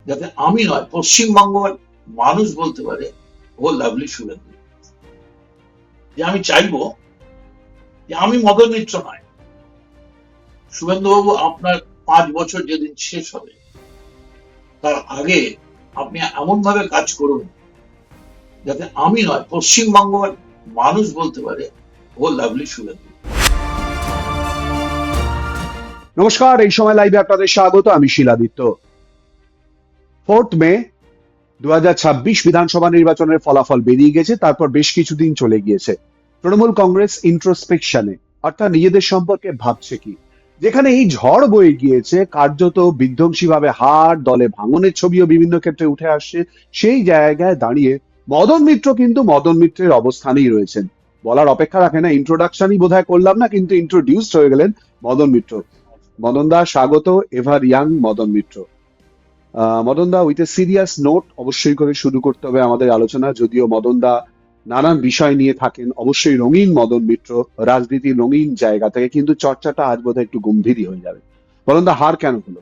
যাতে আমি নয় পশ্চিমবঙ্গের মানুষ বলতে পারে ও লাভলি শুভেন্দু। যে আমি চাইবো যে আমি মদন মিত্র নয়, শুভেন্দুবাবু আপনার 5 বছর যেদিন শেষ হবে তার আগে আপনি এমন ভাবে কাজ করুন যাতে আমি নয় পশ্চিমবঙ্গের মানুষ বলতে পারে ও লাভলি শুভেন্দু। নমস্কার, এই সময় লাইভে আপনাদের স্বাগত। আমি শিলাদিত্য। 4 মে 2026 বিধানসভা নির্বাচনের ফলাফল বেরিয়ে গেছে। তারপর বেশ কিছুদিন চলে গিয়েছে। তৃণমূল কংগ্রেস ইন্ট্রোস্পেকশনে, অর্থাৎ নিজেদের সম্পর্কে ভাবছে কি, যেখানে এই ঝড় বয়ে গিয়েছে, কার্যত বিধ্বংসীভাবে হার, দলে ভাঙনের ছবিও বিভিন্ন ক্ষেত্রে উঠে আসছে। সেই জায়গায় দাঁড়িয়ে মদন মিত্র কিন্তু মদন মিত্রের অবস্থানেই রয়েছেন। বলার অপেক্ষা রাখে না, ইন্ট্রোডাকশনই বোধহয় করলাম না, কিন্তু ইন্ট্রোডিউসড হয়ে গেলেন মদন মিত্র। মদন দা স্বাগত, এভার ইয়াং মদন মিত্র। মদন দা, উইথ এ সিরিয়াস নোট অবশ্যই করে শুরু করতে হবে আমাদের আলোচনা। যদিও মদন দা নানান বিষয় নিয়ে থাকেন, অবশ্যই রঙিন মদন মিত্র, রাজনীতির রঙিন জায়গা থেকে, কিন্তু চর্চাটা আজ বোধহয় একটু গম্ভীরই হয়ে যাবে। মদন দা, হার কেন হলো?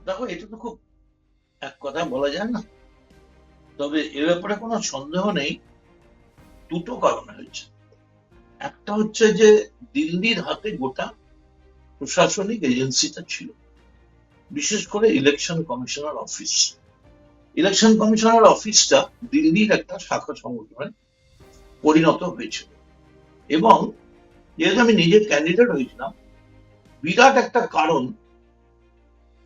দেখো, এটা তো খুব এক কথা বলা যায় না, তবে এ ব্যাপারে কোনো সন্দেহ নেই। দুটো কারণে হয়েছে। একটা হচ্ছে যে দিল্লির হাতে গোটা প্রশাসনিক এজেন্সিটা ছিল, বিশেষ করে election commissioner office. Election commissioner অফিসটা দিল্লির একটা শাখা সংগঠনে পরিণত হয়েছিল, এবং যেহেতু আমি নিজে ক্যান্ডিডেট হয়েছিলাম, বিরাট একটা কারণ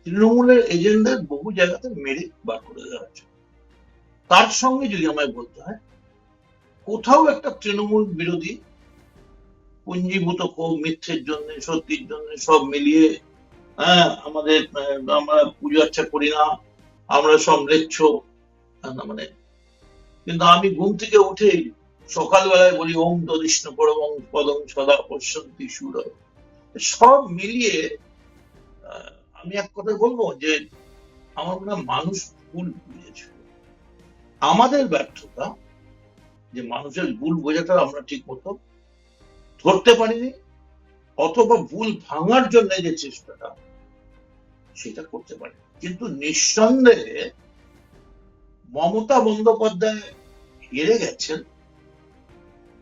তৃণমূলের এজেন্টদের বহু জায়গাতে মেরে বার করে দেওয়া হয়েছে। তার সঙ্গে যদি আমায় বলতে হয়, কোথাও একটা তৃণমূল বিরোধী পুঞ্জীভূত ক্ষোভ, মিথ্যের জন্য, সত্যির জন্য, সব মিলিয়ে, আমাদের আমরা পুজো আচ্ছা করি না, আমরা সব লেচ্ছ, মানে, কিন্তু আমি ঘুম থেকে উঠে সকালবেলায় বলি ওম তদিষ্ণু পরমং পদং সদা পশ্যন্তি সুর। সব মিলিয়ে আমি এক কথা বলবো যে আমার মনে হয় মানুষ ভুল বুঝেছিল। আমাদের ব্যর্থতা যে মানুষের ভুল বোঝাটা আমরা ঠিক মতো ধরতে পারিনি, অথবা ভুল ভাঙার জন্য যে চেষ্টাটা সেটা করতে পারি। কিন্তু নিঃসন্দেহে মমতা বন্দ্যোপাধ্যায় হেরে গেছেন,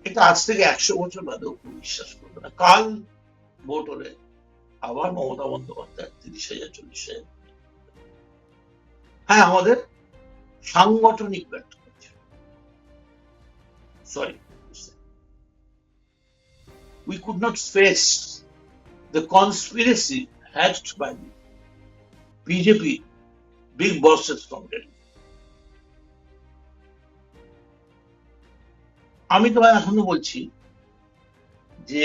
এটা আজ থেকে 100 বছর বাদেও বিশ্বাস করবে না। কাল ভোট হলে আবার মমতা বন্দ্যোপাধ্যায় 30,000 40,000। হ্যাঁ, আমাদের সাংগঠনিক ব্যর্থতা, sorry, we could not face the conspiracy hatched by the BJP big bosses from Delhi. আমি তোমায় এখনো বলছি যে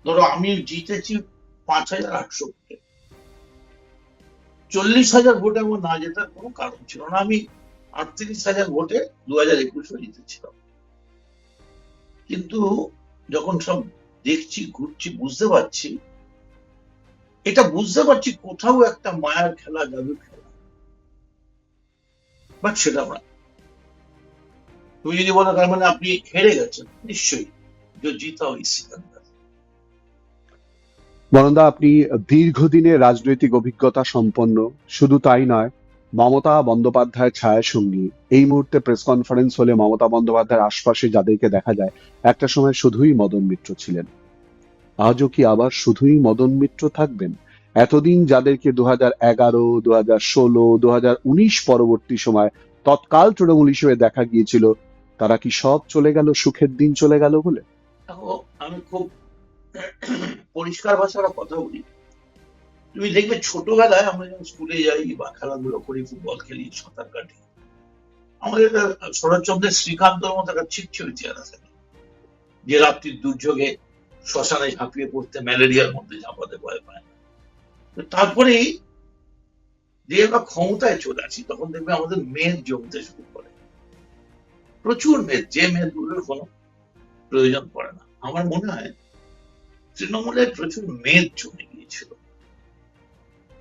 ধরো আমি জিতেছি 5,800 ভোটে, 40,000 ভোটে আমার না জেতার কোনো কারণ ছিল না। আমি 38,000 ভোটে 2021 জিতেছিলাম। কিন্তু যখন সব দেখছি, ঘুরছি, বুঝতে পারছি কোথাও একটা মায়ার খেলা, জাদুর খেলা। বাট সেটা না। তুমি যদি বলো তার মানে আপনি হেরে গেছেন, নিশ্চয়ই যে জিতা ওই সিকান্দার। মদন দা, আপনি দীর্ঘদিনের রাজনৈতিক অভিজ্ঞতা সম্পন্ন। শুধু তাই নয়, মমতা বন্দ্যোপাধ্যায়ের ছায়া সঙ্গী। এই মুহূর্তে প্রেস কনফারেন্স হলে মমতা বন্দ্যোপাধ্যায়ের আশপাশে যাদেরকে দেখা যায়, একটা সময় শুধুই মদন মিত্র ছিলেন। আজও কি আবার শুধুই মদন মিত্র থাকবেন? এতদিন যাদেরকে 2011, 2016, 2019 পরবর্তী সময় তৎকাল তৃণমূল হিসেবে দেখা গিয়েছিল, তারা কি সব চলে গেল সুখের দিন চলে গেল বলে? দেখো, আমি খুব পরিষ্কার ভাষার কথা বলি। তুমি দেখবে ছোটবেলায় আমরা যখন স্কুলে যাই বা খেলাধুলো করি, ফুটবল খেলি, সাঁতার কাটি, আমাদের শরৎচন্দ্রের শ্রীকান্তর মতো একটা ছিপছিপে চেহারা থাকে, যে রাত্রির দুর্যোগে শ্মশানে ঝাঁপিয়ে পড়তে, ম্যালেরিয়ার মধ্যে ঝাঁপাতে ভয় পায় না। তারপরেই যে আমরা ক্ষমতায় চলে আসি, তখন দেখবে আমাদের মেদ জমতে শুরু করে, প্রচুর মেদ, যে মেদগুলোর কোনো প্রয়োজন পড়ে না। আমার মনে হয় তৃণমূলের প্রচুর মেদ জমে গিয়েছিল।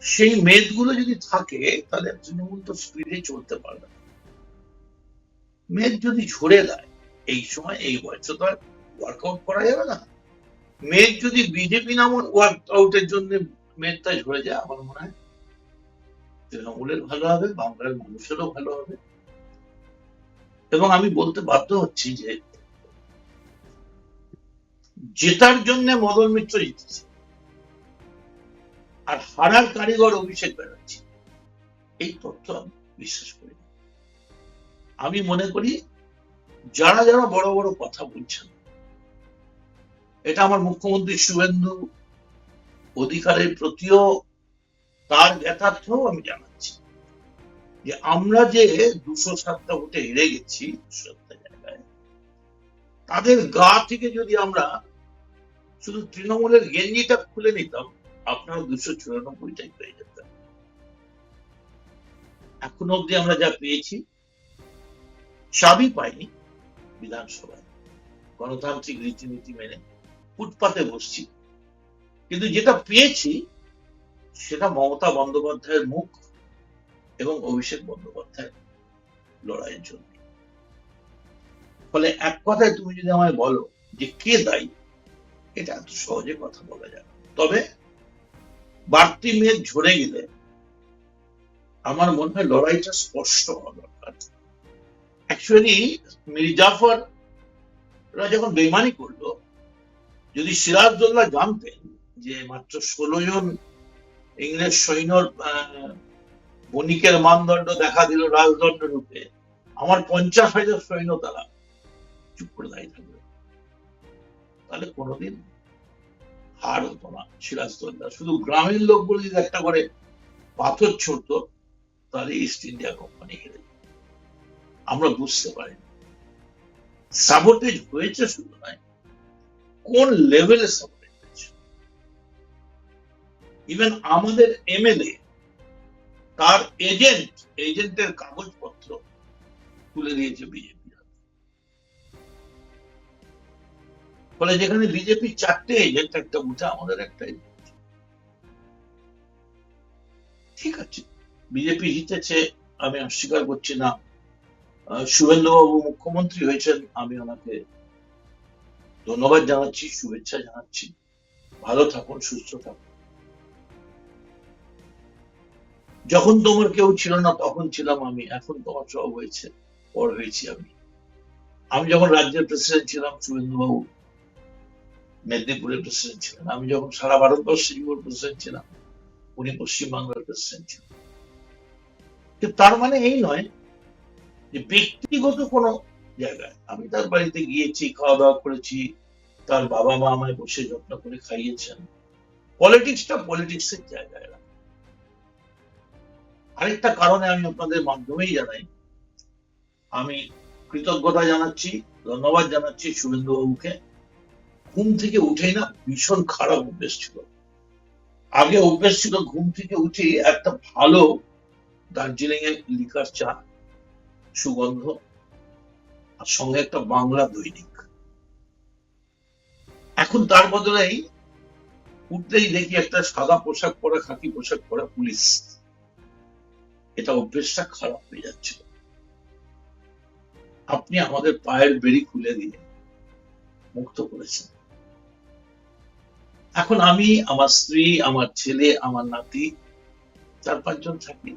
সেই মেদগুলো যদি থাকে তাহলে তৃণমূল তো স্পিডে চলতে পারবে না। মেদ যদি ঝরে দেয় এই সময়, এই বয়সে তো আর ওয়ার্কআউট করা যাবে না। মেদ যদি বিজেপি নামক ওয়ার্কআউটের জন্য মেদটা ঝরে যায়, আমার মনে হয় তৃণমূলের ভালো হবে, বাংলার মানুষেরও ভালো হবে। এবং আমি বলতে বাধ্য হচ্ছি যে জেতার জন্য মদন মিত্র জিতেছে আর হারার কারিগর অভিষেক ব্যানার্জি, এই তথ্য আমি বিশ্বাস করি না। আমি মনে করি যারা যারা বড় বড় কথা বলছেন, এটা আমার মুখ্যমন্ত্রী শুভেন্দু অধিকারের প্রতিও তার যথার্থও আমি জানাচ্ছি যে আমরা যে 207টা ভোটে হেরে গেছি, 207টা জায়গায়, তাদের গা থেকে যদি আমরা শুধু তৃণমূলের গেঞ্জিটা খুলে নিতাম, আপনারা 294টাই পেয়ে যেতেন। এখনো অব্দি আমরা যা পেয়েছি সবই পাইনি বিধানসভায়, গণতান্ত্রিক রীতিনীতি মেনে ফুটপাতে বসছি, কিন্তু যেটা পেয়েছি সেটা মমতা বন্দ্যোপাধ্যায়ের মুখ এবং অভিষেক বন্দ্যোপাধ্যায়ের লড়াইয়ের জন্য। ফলে এক কথায় তুমি যদি আমায় বলো যে কে দায়ী, এটা এত সহজে কথা বলা যায় না। তবে বাড়তি মেঘ ঝরে গেলে আমার মনে হয় লড়াইটা স্পষ্ট হওয়া দরকার। অ্যাকচুয়ালি মির্জাফররা যখন বেইমানি করলো, যদি সিরাজদৌল্লা জানতেন যে মাত্র 16 জন ইংরেজ সৈন্যর বণিকের মানদণ্ড দেখা দিল রাজদণ্ড রূপে, আমার 50,000 সৈন্য তারা চুপ করে দাঁড়িয়ে থাকবে, তাহলে কোনোদিন হার হতো না সিরাজদৌল্লা। শুধু গ্রামের লোকগুলো যদি একটা করে পাথর ছুড়তো, তাহলে ইস্ট ইন্ডিয়া কোম্পানি হেরে যেত। আমরা বুঝতে পারিনি সাবোটেজ হয়েছে, শুধু নয় কোন লেভেলে সাবোটেজ হয়েছে। ইভেন আমাদের এমএলএ তার এজেন্টের কাগজপত্র তুলে দিয়েছে বিজেপি। ফলে যেখানে বিজেপি 4টে এজেন্ট, একটা বুথে আমাদের একটা এজেন্ট। ঠিক আছে, বিজেপি জিতেছে, আমি অস্বীকার করছি না। শুভেন্দু বাবু মুখ্যমন্ত্রী হয়েছেন, আমি ওনাকে ধন্যবাদ জানাচ্ছি, শুভেচ্ছা জানাচ্ছি। ভালো থাকুন, সুস্থ থাকুন। যখন তোমার কেউ ছিল না তখন ছিলাম আমি, এখন তোমার সব হয়েছে, পর হয়েছি আমি। আমি যখন রাজ্যের প্রেসিডেন্ট ছিলাম, শুভেন্দু বাবু মেদিনীপুরের প্রেসিডেন্ট ছিলেন। আমি যখন সারা ভারতবর্ষে যুবর প্রেসিডেন্ট ছিলাম, উনি পশ্চিমবাংলার প্রেসিডেন্ট ছিলেন। কিন্তু তার মানে এই নয় যে ব্যক্তিগত কোনো জায়গায় আমি তার বাড়িতে গিয়েছি, খাওয়া দাওয়া করেছি, তার বাবা মা আমায় বসে যত্ন করে খাইয়েছেন। পলিটিক্সটা পলিটিক্সের জায়গায়। আরেকটা কারণে আমি আপনাদের মাধ্যমেই জানাই, আমি কৃতজ্ঞতা জানাচ্ছি, ধন্যবাদ জানাচ্ছি শুভেন্দু বাবুকে। ঘুম থেকে উঠেই না ভীষণ খারাপ অভ্যেস ছিল। আগে অভ্যেস ছিল ঘুম থেকে উঠে একটা ভালো দার্জিলিং এর লিকার চা, সুগন্ধ, আর সঙ্গে একটা বাংলা দৈনিক। এখন তার বদলেই উঠতেই দেখি একটা সাদা পোশাক পরা, খাকি পোশাক পরা পুলিশ। এটা অভ্যেসটা খারাপ হয়ে যাচ্ছে। আপনি আমাদের পায়ের বেড়ি খুলে দিয়ে মুক্ত করেছেন। এখন আমি, আমার স্ত্রী, আমার ছেলে, আমার নাতি, 4-5 জন থাকি।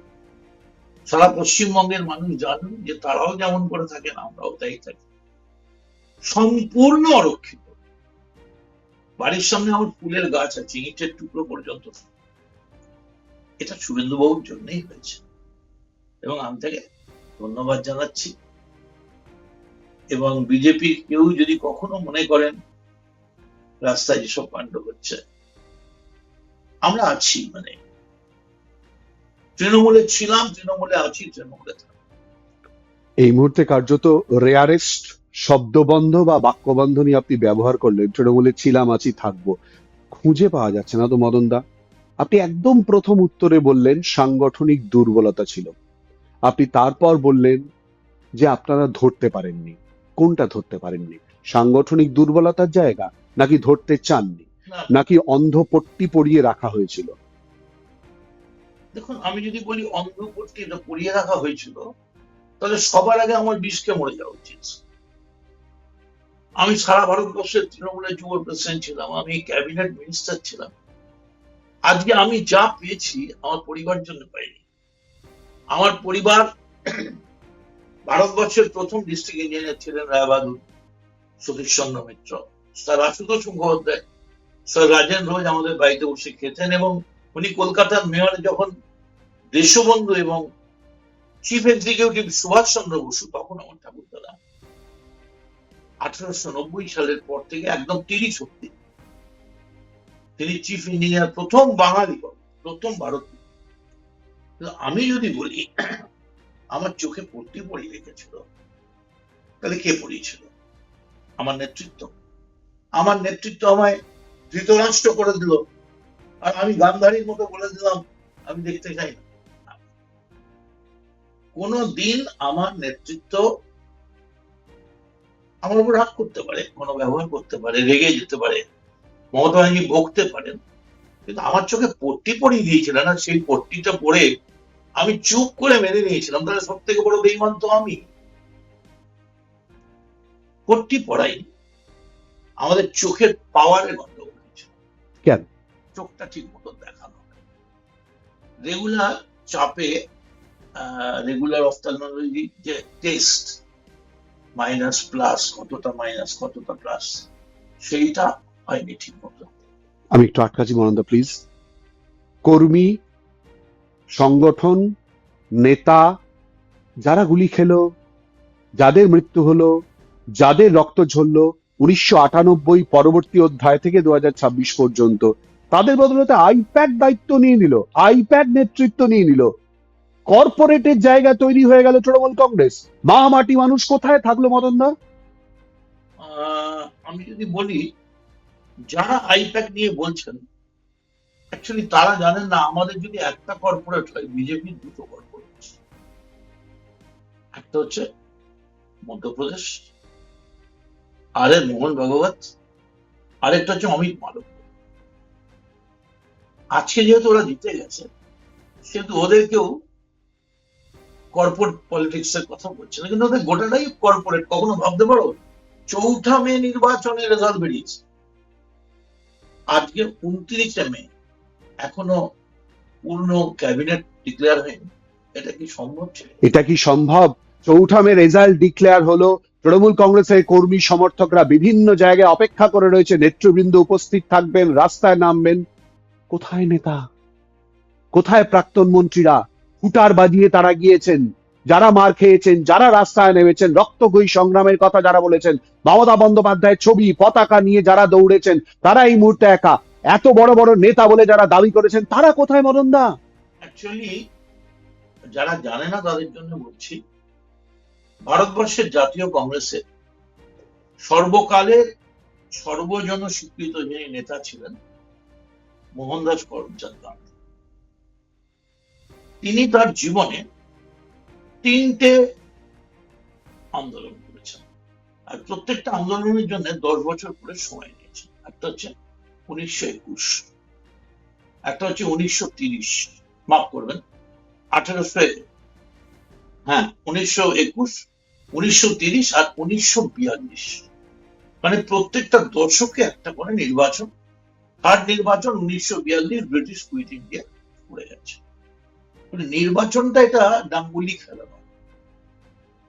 সারা পশ্চিমবঙ্গের মানুষ জানুন যে তারাও যেমন করে থাকেন, আমরাও তাই থাকি, সম্পূর্ণ অরক্ষিত। বাড়ির সামনে আমার ফুলের গাছ আছে, ইটের টুকরো পর্যন্ত। এটা শুভেন্দু বাবুর জন্যই হয়েছে এবং আমি তাকে ধন্যবাদ জানাচ্ছি। এবং বিজেপি কেউ যদি কখনো মনে করেন রাস্তায় যেসব কাণ্ড হচ্ছে, আমরা আছি, মানে তৃণমূলে ছিলাম, তৃণমূলে আছি, তৃণমূলে থাকবো। এই মুহূর্তে কার্যত রেয়ারেস্ট শব্দবন্ধ বা বাক্যবন্ধনী আপনি ব্যবহার করলেন, তৃণমূলে ছিলাম, আছি, থাকবো। খুঁজে পাওয়া যাচ্ছে না তো মদন দা। আপনি একদম প্রথম উত্তরে বললেন সাংগঠনিক দুর্বলতা ছিল। আপনি তারপর বললেন যে আপনারা ধরতে পারেননি। কোনটা ধরতে পারেননি? সাংগঠনিক দুর্বলতার জায়গা, নাকি ধরতে চাননি, না, নাকি অন্ধপট্টি পরিয়ে রাখা হয়েছিল? দেখুন, আমি যদি বলি অন্ধপট্টি এটা পরিয়ে রাখা হয়েছিল, তাহলে সবার আগে আমার বিষকে মরে যাওয়া উচিত। আমি সারা ভারতবর্ষের তৃণমূলের যুব প্রেসিডেন্ট ছিলাম, আমি ক্যাবিনেট মিনিস্টার ছিলাম। আজকে আমি যা পেয়েছি আমার পরিবার জন্য পাইনি। আমার পরিবার ভারতবর্ষের প্রথম ডিস্ট্রিক্ট ইঞ্জিনিয়ার ছিলেন রায়বাহাদুর সতীশ চন্দ্র মিত্র, স্যার আশুতোষ মুখোপাধ্যায়, স্যার রাজেন রোজ আমাদের বাড়িতে বসে খেতেন, এবং উনি কলকাতার মেয়র যখন দেশবন্ধু এবং চিফ এক্সিকিউটিভ সুভাষ চন্দ্র বসু, তখন আমার ঠাকুরদাদা 1890 সালের পর থেকে একদম 30 অব্দি তিনি চিফ ইঞ্জিনিয়ার, প্রথম বাঙালি, প্রথম ভারতীয়। আমি যদি বলি আমার চোখে পট্টি পরিয়ে রেখেছিল, তাহলে কে পড়িয়েছিল? আমার নেতৃত্ব। আমার নেতৃত্ব আমায় ধৃতরাষ্ট্র করে দিল, আর আমি গান্ধারীর মতো বলে দিলাম আমি দেখতে চাই না। কোন দিন আমার নেতৃত্ব আমার উপর রাগ করতে পারে, কোনো ব্যবহার করতে পারে, রেগে যেতে পারে, মমতা ব্যানার্জি বকতে পারেন, কিন্তু আমার চোখে পট্টি পরিয়ে দিয়েছিলেন, আর সেই পট্টিটা পরে আমি চুপ করে মেনে নিয়েছিলাম। তাহলে সব থেকে বড় বেঈমান তো আমি। পট্টি পড়াই আমাদের চোখের পাওয়ারের গন্ডগোল হয়েছে। কেন? চোখটা ঠিক মতো দেখানো, রেগুলার চাপে, রেগুলার অফথালমোলজি যে টেস্ট, মাইনাস প্লাস, কতটা মাইনাস কতটা প্লাস, সেইটা হয়নি ঠিক মতো। আমি একটু আটকাচ্ছি মনন্দা, প্লিজ। কর্মী, সংগঠন, নেতা যারা গুলি খেলো, যাদের মৃত্যু হলো, যাদের রক্ত ঝরলো 1998 পরবর্তী অধ্যায় থেকে 2026 পর্যন্ত, তাদের বদলতে আইপ্যাক দায়িত্ব নিয়ে নিল, আইপ্যাক নেতৃত্ব নিয়ে নিল। কর্পোরেটের জায়গা তৈরি হয়ে গেল তৃণমূল কংগ্রেস। মা মাটি মানুষ কোথায় থাকলো মদনদা? আমি যদি বলি, যারা আইপ্যাক নিয়ে বলছেন, অ্যাকচুয়ালি তারা জানেন না আমাদের যদি একটা কর্পোরেট হয়, বিজেপির দুটো কর্পোরেট। একটা হচ্ছে মধ্যপ্রদেশ, আরে মোহন ভাগবত, আরেকটা হচ্ছে অমিত মালব্য। আজকে যেহেতু ওরা জিতে গেছে, সেহেতু ওদেরকেও কর্পোরেট পলিটিক্স এর কথা বলছে না, কিন্তু ওদের গোটাটাই কর্পোরেট। কখনো ভাবতে পারো 4 মে নির্বাচনের রেজাল্ট বেরিয়েছে, আজকে 29 মে, এখনো পূর্ণ ক্যাবিনেট ডিক্লেয়ার হয়নি। এটা কি সম্ভব ছিল? এটা কি সম্ভব? 4 মে রেজাল্ট ডিক্লেয়ার হলো, তৃণমূল কংগ্রেসের কর্মী সমর্থকরা বিভিন্ন জায়গায় অপেক্ষা করে রয়েছে, নেতৃবৃন্দ উপস্থিত থাকবেন, রাস্তায় নামবেন। কোথায় নেতা? কোথায় প্রাক্তন মন্ত্রীরা? হুটার বাজিয়ে তারা গিয়েছেন, যারা মার খেয়েছেন, যারা রাস্তায় নেমেছেন, রক্তক্ষয়ী সংগ্রামের কথা যারা বলেছেন, মমতা বন্দ্যোপাধ্যায়ের ছবি পতাকা নিয়ে যারা দৌড়েছেন, তারা এই মুহূর্তে একা। এত বড় বড় নেতা বলে যারা দাবি করেছেন, তারা কোথায় মদনদা? অ্যাকচুয়ালি যারা জানে না তাদের জন্য বলছি, ভারতবর্ষের জাতীয় কংগ্রেসের সর্বকালের সর্বজন স্বীকৃত যিনি নেতা ছিলেন, মোহনদাস করমচাঁদ গান্ধী। তিনি তার জীবনে 3টে আন্দোলন করেছেন, আর প্রত্যেকটা আন্দোলনের জন্য 10 বছর করে সময় নিয়েছেন। একটা হচ্ছে 1921, একটা হচ্ছে 1930, মাফ করবেন 1921, 1930 আর 1942। মানে প্রত্যেকটা দশকে একটা করে নির্বাচন। থার্ড নির্বাচন 1942, ব্রিটিশ কুইট ইন্ডিয়া পড়ে গেছে। নির্বাচনটা এটা ডাঙ্গুলি খেলা নয়।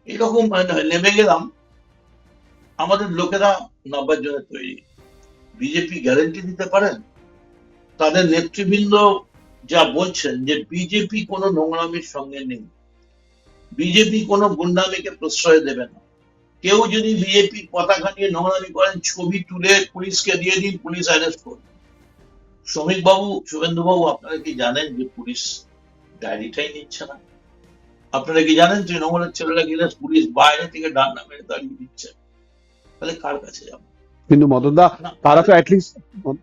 এরকম নেমে গেলাম, আমাদের লোকেরা 90 জনের তৈরি। বিজেপি গ্যারেন্টি দিতে পারেন? তাদের নেতৃবৃন্দ যা বলছেন যে বিজেপি কোনো নোংরামির সঙ্গে নেই, বিজেপি কোনো গুন্ডামিকে প্রশ্রয় দেবে না। কেউ যদি বিজেপি পতাকা নিয়ে নোংরামি করেন, ছবি তুলে পুলিশকে দিয়ে দিন, পুলিশ অ্যারেস্ট করবে। শ্রমিক বাবু, শুভেন্দু বাবু, আপনারা কি জানেন যে পুলিশ ডায়েরিটাই নিচ্ছে না? আপনারা কি জানেন তৃণমূলের ছেলেরা গেলে পুলিশ বাইরে থেকে ডান্ডা মেরে দাঁড়িয়ে দিচ্ছে? তাহলে কার কাছে যাবো? কিন্তু মদনদা, তারা তো অ্যাটলিস্ট,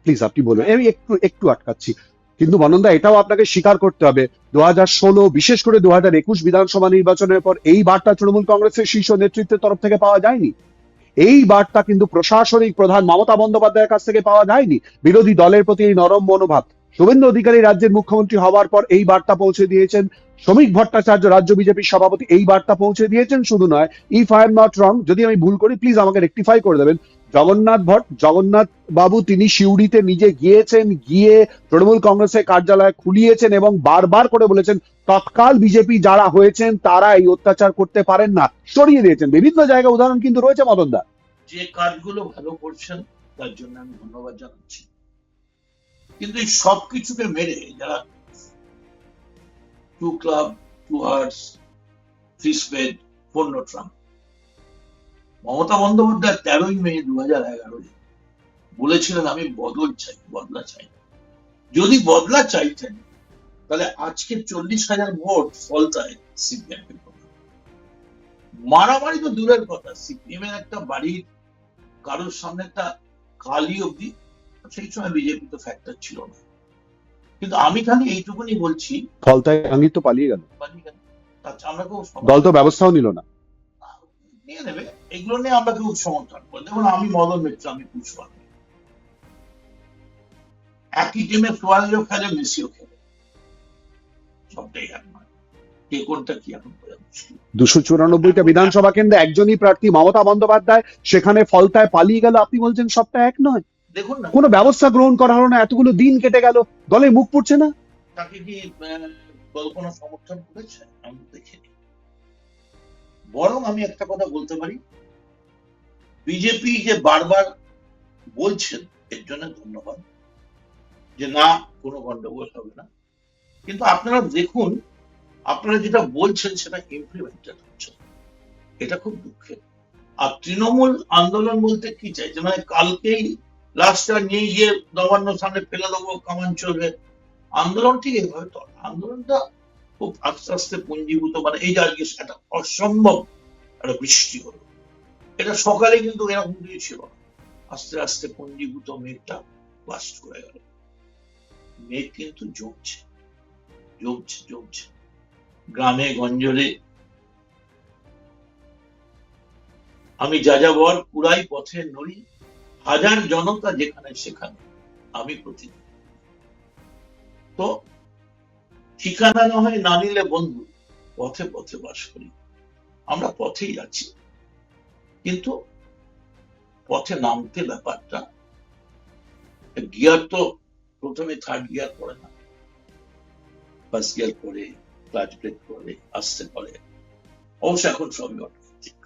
প্লিজ আপনি বলুন, আমি একটু একটু আটকাচ্ছি, কিন্তু মদনদা এটাও আপনাকে স্বীকার করতে হবে, 2016 বিশেষ করে 2021 বিধানসভা নির্বাচনের পর এই বার্তা তৃণমূল কংগ্রেসের শীর্ষ নেতৃত্বের তরফ থেকে পাওয়া যায়নি। এই বার্তা কিন্তু প্রশাসনিক প্রধান মমতা বন্দ্যোপাধ্যায়ের কাছ থেকে পাওয়া যায়নি। বিরোধী দলের প্রতি এই নরম মনোভাব, শুভেন্দু অধিকারী রাজ্যের মুখ্যমন্ত্রী হওয়ার পর এই বার্তা পৌঁছে দিয়েছেন। শ্রমিক ভট্টাচার্য রাজ্য বিজেপির সভাপতি এই বার্তা পৌঁছে দিয়েছেন। শুধু নয়, if I am not wrong, যদি আমি ভুল করি প্লিজ আমাকে রেকটিফাই করে দেবেন, জগন্নাথ বাবু তিনি সিউড়িতে নিজে গিয়েছেন, গিয়ে তৃণমূল কংগ্রেসের কার্যালয় খুলিয়েছেন এবং বারবার করে বলেছেন তৎকাল বিজেপি যারা হয়েছেন তারা এই অত্যাচার করতে পারেন না, সরিয়ে দিয়েছেন। বিভিন্ন জায়গায় উদাহরণ কিন্তু রয়েছে মদনদা। যে কাজগুলো ভালো করছেন তার জন্য আমি ধন্যবাদ জানাচ্ছি, কিন্তু এই সব কিছুকে মেরে যারা two club, two hearts, three spade, পণ্য ট্রাম্প, মমতা বন্দ্যোপাধ্যায় 13ই মে 2011 বলেছিলেন আমি বদল চাই, বদলা চাই। যদি বদলা চাইতেন তাহলে আজকে 40,000 ভোট ফলতায় সিপিএম এর কথা। মারামারি তো দূরের কথা, সিপিএম এর একটা বাড়ির কারোর সামনে একটা কালি অব্দি সেই সময় বিজেপি তো ফ্যাক্টর ছিল না। কিন্তু আমি খালি এইটুকুনি বলছি, ফলতায় গাঙ্গি তো পালিয়ে গেল, আমরা কেউ দল তো ব্যবস্থাও নিল না। নিয়ে নেবে, এগুলো নিয়ে আমরা কেউ সমর্থন করি। দেখুন আমি মদন মিত্র, আমি পুষ্পামি, একই টিমে সোয়ালিও খেলে, মেসিও খেলে, সবটাই এক নয়, কে কোনটা কি এখন বোঝা মুশকিল। 294টা বিধানসভা কেন্দ্রে একজনই প্রার্থী মমতা বন্দ্যোপাধ্যায়, সেখানে ফলতায় পালিয়ে গেল, আপনি বলছেন সবটা এক নয়? দেখুন না, কোনো ব্যবস্থা গ্রহণ করা হলো না, এতগুলো দিন কেটে গেল, দলে মুখ পুড়ছে না। তাকে কি দল কোনো সমর্থন করেছে? আমি দেখিনি। বরং আমি একটা কথা বলতে পারি, বিজেপি যে বারবার বলছেন এর জন্য ধন্যবাদ, যে না কোনো গন্ডগোল হবে না, কিন্তু আপনারা দেখুন আপনারা যেটা বলছেন সেটা ইমপ্লিমেন্টেড হচ্ছে, এটা খুব দুঃখের। আর তৃণমূল আন্দোলন বলতে কি চাইছে, মানে কালকেই লাশটা নিয়ে গিয়ে নবান্ন সামনে ফেলে দেবো, কামান চলবে, আন্দোলন ঠিক এইভাবে তো আন্দোলনটা খুব আস্তে আস্তে পুঞ্জীভূত, মানে এই যে আজকে একটা অসম্ভব একটা বৃষ্টি হলো, এটা সকালে কিন্তু এরকম কিছু ছিল না, আস্তে আস্তে পুঞ্জীভূত মেঘটা বাস্ট করে গেল। মেঘ কিন্তু জমছে জমছে জমছে, গ্রামে গঞ্জলে আমি যাযাবর পুরাই পথে নড়ি, হাজার জনতা যেখানে সেখানে আমি প্রতিদিন। তো ঠিকানা না হয় না নিলে বন্ধু, পথে পথে বাস করি। আমরা পথেই আছি, কিন্তু পথে নামতে ব্যাপারটা, গিয়ার তো প্রথমে থার্ড গিয়ার পড়ে না, ফার্স্ট গিয়ার পরে, ক্লাচ ব্রেক করে, আসতে পারে। অবশ্য এখন সবই অটোমেটিক।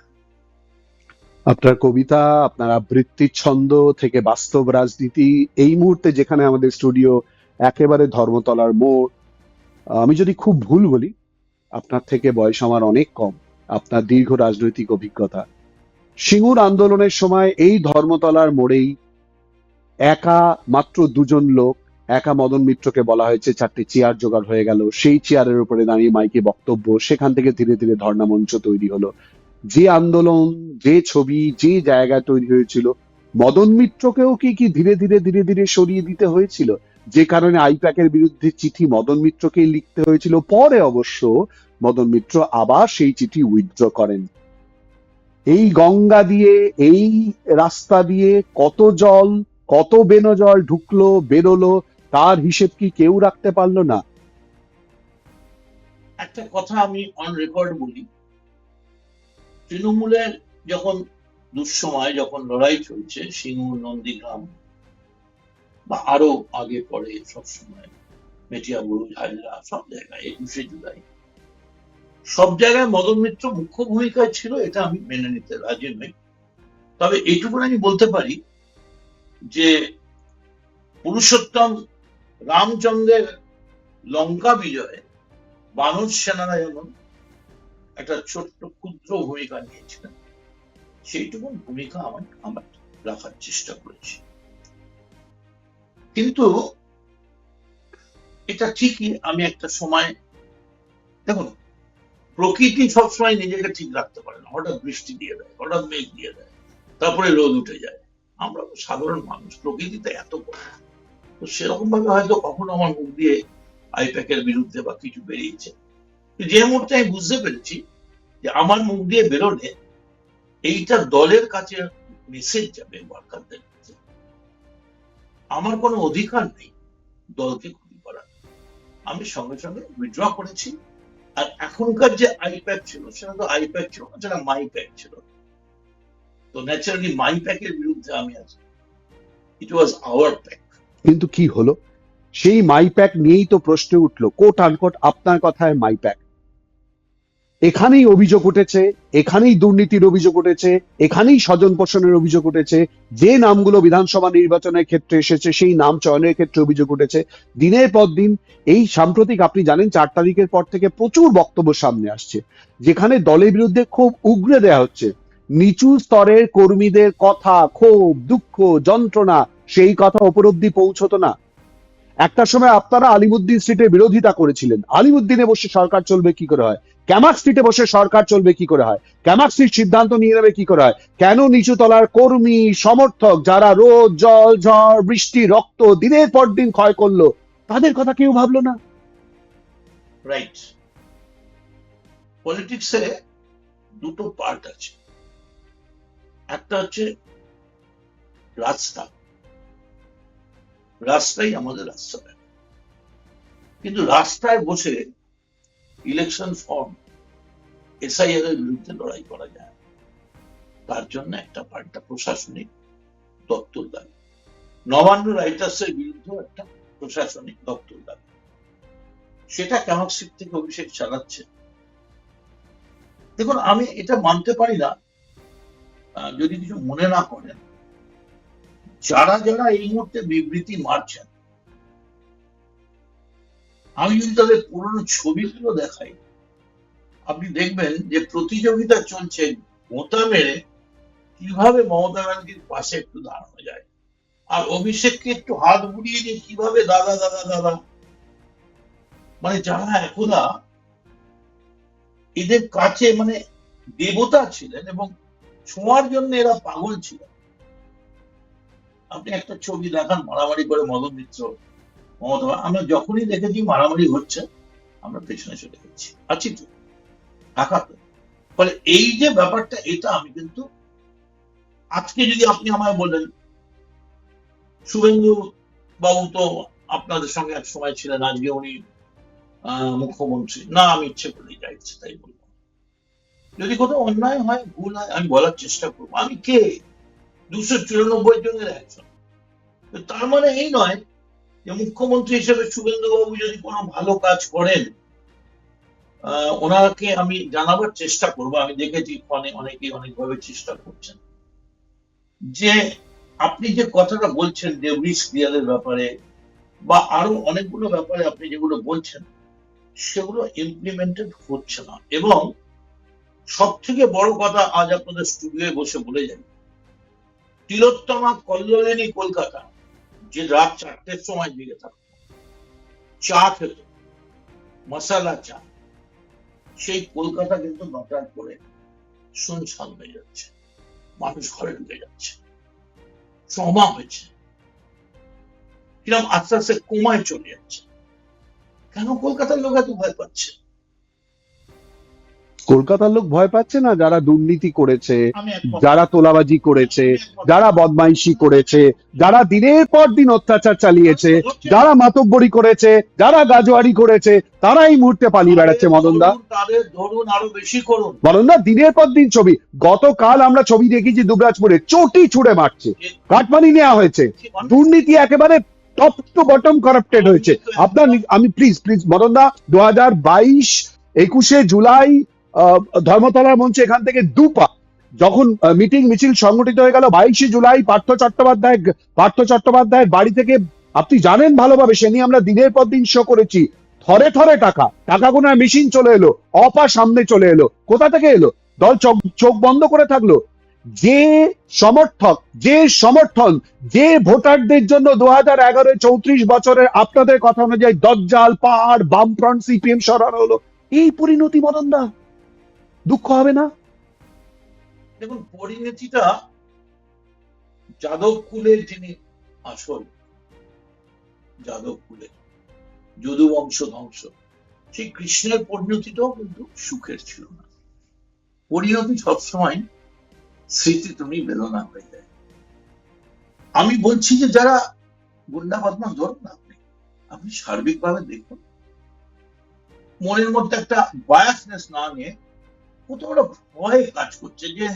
আপনার কবিতা, আপনার আবৃত্তির ছন্দ থেকে বাস্তব রাজনীতি, এই মুহূর্তে যেখানে আমাদের স্টুডিও একেবারে ধর্মতলার মোড়, আমি যদি খুব ভুল বলি, আপনার থেকে বয়স আমার অনেক কম, আপনার দীর্ঘ রাজনৈতিক অভিজ্ঞতা। সিঙ্গুর আন্দোলনের সময় এই ধর্মতলার মোড়েই একা মাত্র দুজন লোক, একা মদন মিত্রকে বলা হয়েছে, 4টে চেয়ার জোগাড় হয়ে গেল, সেই চেয়ারের উপরে দাঁড়িয়ে মাইকে বক্তব্য, সেখান থেকে ধীরে ধীরে ধর্ণা মঞ্চ তৈরি হলো। যে আন্দোলন, যে ছবি, যে জায়গায় তৈরি হয়েছিল, মদন মিত্রকেও কি ধীরে ধীরে ধীরে ধীরে সরিয়ে দিতে হয়েছিল, যে কারণে আইপ্যাকের বিরুদ্ধে চিঠি মদন মিত্রকেই লিখতে হয়েছিল। পরে অবশ্য মদন মিত্র আবার সেই চিঠি উইথড্র করেন। এই গঙ্গা দিয়ে, এই রাস্তা দিয়ে কত জল, কত বেনজল ঢুকলো বেরোলো, তার হিসেব কি কেউ রাখতে পারলো না? একটা কথা আমি অন রেকর্ড বলি, তৃণমূলের যখন দুঃসময়, যখন লড়াই চলছে সিঙ্গুর, নন্দীগ্রাম বা আরো আগে পরে, সবসময় মেটিয়াবুরুজ, হাজরা, সব জায়গায় 21শে জুলাই, সব জায়গায় মদন মিত্র মুখ্য ভূমিকায় ছিল, এটা আমি মেনে নিতে রাজি নই। তবে এইটুকু আমি বলতে পারি যে পুরুষোত্তম রামচন্দ্রের লঙ্কা বিজয়ে বানর সেনারা যেমন একটা ছোট্ট ক্ষুদ্র ভূমিকা নিয়েছিলেন, সেইটুকু ভূমিকা আমার রাখার চেষ্টা করেছি। কিন্তু এটা ঠিকই, আমি একটা সময়, দেখুন প্রকৃতি সবসময় নিজেকে ঠিক রাখতে পারে না, হঠাৎ বৃষ্টি দিয়ে দেয়, হঠাৎ মেঘ দিয়ে দেয়, তারপরে রোদ উঠে যায়। আমরা তো সাধারণ মানুষ, প্রকৃতিতে এত বড়, তো সেরকম ভাবে হয়তো কখনো আমার মুখ দিয়ে আইপ্যাকের বিরুদ্ধে বা কিছু বেরিয়েছে, যে মুহূর্তে আমি বুঝতে পেরেছি যে আমার মুখ দিয়ে বেরোলে এইটা দলের কাছে মেসেজ যাবে ওয়ার্কারদের কাছে, আমার কোনো অধিকার নেই দলকে ক্ষতি করার, আমি সঙ্গে সঙ্গে উইথড্র করেছি। আর এখনকার যে আইপ্যাক ছিল সেটা তো আইপ্যাক ছিল না, সেটা মাই প্যাক ছিল। তো ন্যাচারালি মাই প্যাকের বিরুদ্ধে আমি আছি, ইট ওয়াজ আওয়ার প্যাক। কিন্তু কি হলো? সেই মাইপ্যাক নিয়েই তো প্রশ্ন উঠলো, কোট আনকোট আপনার কথায় মাইপ্যাক। এখানেই অভিযোগ উঠেছে, এখানেই দুর্নীতির অভিযোগ উঠেছে, এখানেই স্বজন পোষণের অভিযোগ উঠেছে, যে নামগুলো বিধানসভা নির্বাচনের ক্ষেত্রে এসেছে সেই নাম চয়নের ক্ষেত্রে অভিযোগ উঠেছে। দিনের পর দিন এই সাম্প্রতিক আপনি জানেন 4 তারিখের পর থেকে প্রচুর বক্তব্য সামনে আসছে, যেখানে দলের বিরুদ্ধে খুব উগরে দেয়া হচ্ছে। নিচু স্তরের কর্মীদের কথা, ক্ষোভ, দুঃখ, যন্ত্রণা, সেই কথা ওপর অব্দি পৌঁছতো না। একটা সময় আপনারা আলিমুদ্দিন স্ট্রিটের বিরোধিতা করেছিলেন। আলিমুদ্দিনে বসে সরকার চলবে কি করে হয়, ক্যামাক স্ট্রিটে বসে সরকার চলবে কি করে হয়, ক্যামাক স্ট্রিট সিদ্ধান্ত নিয়ে নেবে কি করে হয়, কেন নিচু তলার কর্মী সমর্থক যারা রোদ জল ঝড় বৃষ্টি রক্ত দিনের পর দিন ক্ষয় করলো, তাদের কথা কেউ ভাবলো না? রাইট। পলিটিক্সে দুটো পার্ট আছে, একটা হচ্ছে রাস্তা, রাস্তাই আমাদের রাস্তা দেয়। কিন্তু রাস্তায় বসে ইলেকশন ফর্ম এসআইআর এর বিরুদ্ধে লড়াই করা যায়, তার জন্য একটা পাল্টা প্রশাসনিক দপ্তর লাগে। নবান্ন রাইটার্সের বিরুদ্ধে একটা প্রশাসনিক দপ্তর লাগে, সেটা ক্যামাক স্ট্রিট থেকে অভিষেক চালাচ্ছে। দেখুন, আমি এটা মানতে পারি না, যদি কিছু মনে না করেন, যারা যারা এই মুহূর্তে বিবৃতি মারছেন, আমি যদি তাদের পুরনো ছবিগুলো দেখাই, আপনি দেখবেন যে প্রতিযোগিতা চলছে গোঁতা মেরে কিভাবে মমতা ব্যানার্জির পাশে একটু দাঁড়ানো যায়, আর অভিষেককে একটু হাত বুড়িয়ে দিয়ে কিভাবে দাদা দাদা দাদা, মানে যারা একদা এদের কাছে মানে দেবতা ছিলেন এবং ছোঁয়ার জন্য এরা পাগল ছিল। আপনি একটা ছবি দেখান, মারামারি করে মদন মিত্র মমতা, আমরা যখনই দেখেছি মারামারি হচ্ছে আমরা পেছনে চলে গেছি, আছি তো ঢাকা তো। ফলে এই যে ব্যাপারটা, এটা আমি কিন্তু আজকে যদি আপনি আমায় বলেন শুভেন্দু বাবু তো আপনাদের সঙ্গে এক সময় ছিলেন, আজকে উনি মুখ্যমন্ত্রী, না আমি ইচ্ছে করেই যা ইচ্ছে তাই বলবো। যদি কোথাও অন্যায় হয়, ভুল হয়, আমি বলার চেষ্টা করবো। আমি কে? 294 জনের একজন। তার মানে এই নয় যে মুখ্যমন্ত্রী হিসেবে শুভেন্দু বাবু যদি কোনো ভালো কাজ করেন, ওনাকে আমি জানাবার চেষ্টা করবো। আমি দেখেছি ফোনে অনেকেই অনেকভাবে চেষ্টা করছেন, যে আপনি যে কথাটা বলছেন ডেভিস ক্লিয়ারের ব্যাপারে বা আরো অনেকগুলো ব্যাপারে আপনি যেগুলো বলছেন, সেগুলো ইমপ্লিমেন্টেড হচ্ছে না। এবং সব থেকে বড় কথা, আজ আপনাদের স্টুডিওয়ে বসে বলে যাই, তিলোত্তমা কল্লোলিনী কলকাতা, যে রাত 4টের সময় জেগে থাকতো, চা খেত, মশালা চা, সেই কলকাতা কিন্তু 9টার পরে শুনশান হয়ে যাচ্ছে, মানুষ ঘরে ঢুকে যাচ্ছে, ট্রমা হয়েছে, কিরকম আস্তে আস্তে কোমায় চলে যাচ্ছে। কেন কলকাতার লোক এত ভয় পাচ্ছে? কলকাতার লোক ভয় পাচ্ছে না যারা দুর্নীতি করেছে, আমি এক কথা, যারা তোলাবাজি করেছে, যারা বদমাইশি করেছে, যারা দিনের পর দিন অত্যাচার চালিয়েছে, যারা মাতব্বরি করেছে, যারা গাজোয়ারি করেছে, তারা এই মুহূর্তে পালিয়ে বেড়াচ্ছে। মদনদা, তাদের ধরুন আরো বেশি করুন। মদনদা, দিনের পর দিন ছবি, গতকাল আমরা ছবি দেখেছি দুবরাজপুরে চটি ছুড়ে মারছে, কাটমানি নেওয়া হয়েছে, দুর্নীতি একেবারে টপ টু বটম কারাপ্টেড হয়েছে। আপনার, আমি প্লিজ প্লিজ মদনদা, 2022 জুলাই ধর্মতলার মঞ্চে এখান থেকে দুপা যখন মিটিং মিছিল সংগঠিত হয়ে গেল, 22 জুলাই পার্থ চট্টোপাধ্যায়ের বাড়ি থেকে, আপনি জানেন ভালোভাবে, সে নিয়ে আমরা দিনের পর দিন শো করেছি, থরে থরে টাকা গোনার মেশিন চলে এলো, অপা সামনে চলে এলো। কোথা থেকে এলো? দল চোখ বন্ধ করে থাকলো? যে সমর্থক, যে সমর্থন, যে ভোটারদের জন্য 2011 34 বছরের আপনাদের কথা অনুযায়ী দজ্জাল পাহাড় বামফ্রন্ট সিপিএম সরানো হলো, এই পরিণতি। মদনদা, দুঃখ হবে না? দেখুন, পরিণতিটা যাদব কুলের, যিনি আসল যাদব কুলের, যদু বংশ ধ্বংস, সেই কৃষ্ণের পরিণতিটাও কিন্তু সুখের ছিল না। পরিণতি সবসময় স্মৃতি তুমি বেদনা হয়ে যায়। আমি বলছি যে যারা গুন্ডা বদমাশ, ধরুন না, আপনি সার্বিকভাবে দেখুন, মনের মধ্যে একটা বায়াসনেস না নিয়ে কোথাও একটা ভয় কাজ করছে যে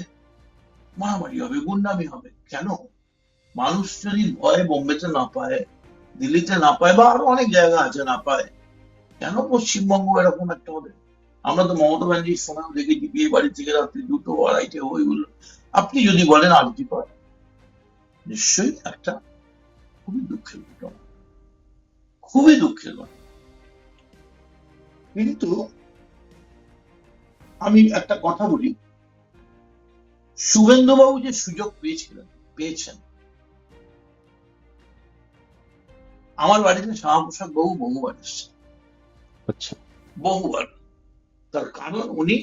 মারামারি হবে, গুন্ডামি হবে। কেন? মানুষ যদি ভয়ে বোম্বেতে না পায়, দিল্লিতে না পায় বা আরো অনেক জায়গা আছে না পায়, কেন পশ্চিমবঙ্গ এরকম একটা হবে? আমরা তো মমতা ব্যানার্জির সময় দেখেছি বিয়ে বাড়ি থেকে রাত্রি 2টো 2:30 ওইগুলো। আপনি যদি বলেন আরতি করে, নিশ্চয়ই একটা খুবই দুঃখের ঘটনা, খুবই দুঃখের ঘটনা। কিন্তু আমি একটা কথা বলি, শুভেন্দুবাবু যে সুযোগ পেয়েছেন, আমার বাড়িতে শ্যামাপ্রসাদ বাবু বহুবার এসছে, আচ্ছা, বহুবার। তার কারণ উনি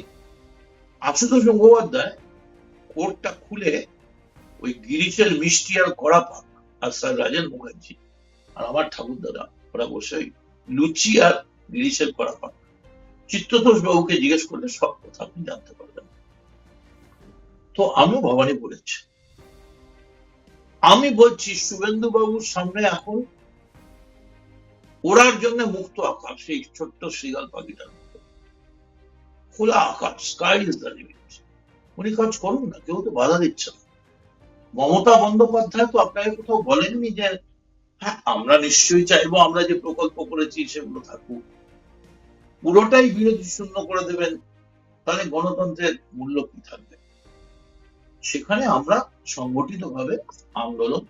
আশুতোষ গঙ্গোপাধ্যায় কোর্টটা খুলে ওই গিরিশের মিষ্টি আর কড়া পাক আর স্যার রাজেন মুখার্জি আর আমার ঠাকুর দাদা ওরা বসে ওই লুচি আর গিরিশের কড়া পাক, চিত্ততোষ বাবুকে জিজ্ঞেস করলে সব কথা আপনি জানতে পারবেন। তো আমিও ভবানী বলেছি, আমি বলছি শুভেন্দু বাবুর সামনে এখন ওড়ার জন্য মুক্ত আকাশ, সেই ছোট্ট শ্রীগাল পাখিটার মতো খোলা আকাশ, স্কাই ইজ দ্য লিমিট। উনি কাজ করুন না, কেউ তো বাধা দিচ্ছে না। মমতা বন্দ্যোপাধ্যায় তো আপনাকে কোথাও বলেননি যে হ্যাঁ আমরা নিশ্চয়ই চাইবো আমরা যে প্রকল্প করেছি সেগুলো থাকুক। পুরোটাই বিরোধী শূন্য করে দেবেন, তাহলে গণতন্ত্রের মূল্য কি থাকবে? সেখানে আমরা সংগঠিতভাবে আন্দোলন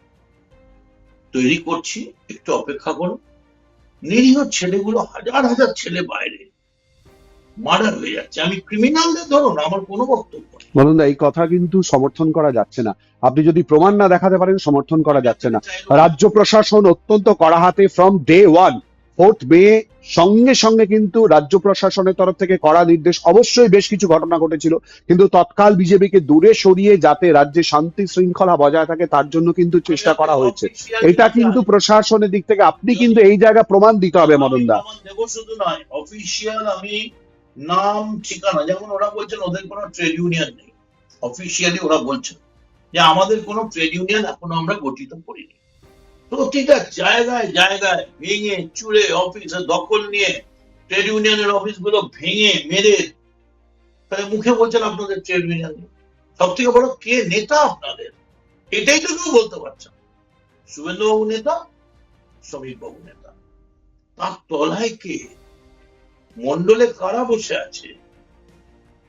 তৈরি করছি, একটু অপেক্ষা করুন। নিরীহ ছেলেগুলো, হাজার হাজার ছেলে বাইরে মার্ডার হয়ে যাচ্ছে। আমি ক্রিমিনালদের ধরুন, আমার কোনো বক্তব্য নেই। বলুন এই কথা কিন্তু সমর্থন করা যাচ্ছে না। আপনি যদি প্রমাণ না দেখাতে পারেন, সমর্থন করা যাচ্ছে না। রাজ্য প্রশাসন অত্যন্ত কড়া হাতে ফ্রম ডে ওয়ান, 4th মে সঙ্গে সঙ্গে কিন্তু রাজ্য প্রশাসনের তরফ থেকে কড়া নির্দেশ। অবশ্যই বেশ কিছু ঘটনা ঘটেছিল, কিন্তু তৎকাল বিজেপিকে দূরে সরিয়ে যাতে রাজ্যে শান্তি শৃঙ্খলা বজায় থাকে তার জন্য কিন্তু চেষ্টা করা হয়েছে। এটা কিন্তু প্রশাসনের দিক থেকে আপনি কিন্তু এই জায়গা প্রমাণ দিতে হবে মদনদা। দেব শুধু নয়, অফিসিয়াল আমি নাম ঠিকানা, যেমন ওরা বলছেন ওদের কোনো ট্রেড ইউনিয়ন নেই, অফিসিয়ালি ওরা বলছেন যে আমাদের কোনো ট্রেড ইউনিয়ন এখনো আমরা গঠিত করিনি। প্রতিটা জায়গায় জায়গায় ভেঙে চুড়ে অফিসে দখল নিয়ে ট্রেড ইউনিয়নের অফিসগুলো ভেঙে মেরে, তাহলে মুখে বলছেন আপনাদের ট্রেড ইউনিয়ন নেই। সব থেকে বড় কে নেতা আপনাদের, এটাই তো কেউ বলতে পারছে না। শুভেন্দু বাবু নেতা, শ্রমিক বাবু নেতা, তার তলায় কে, মন্ডলে কারা বসে আছে,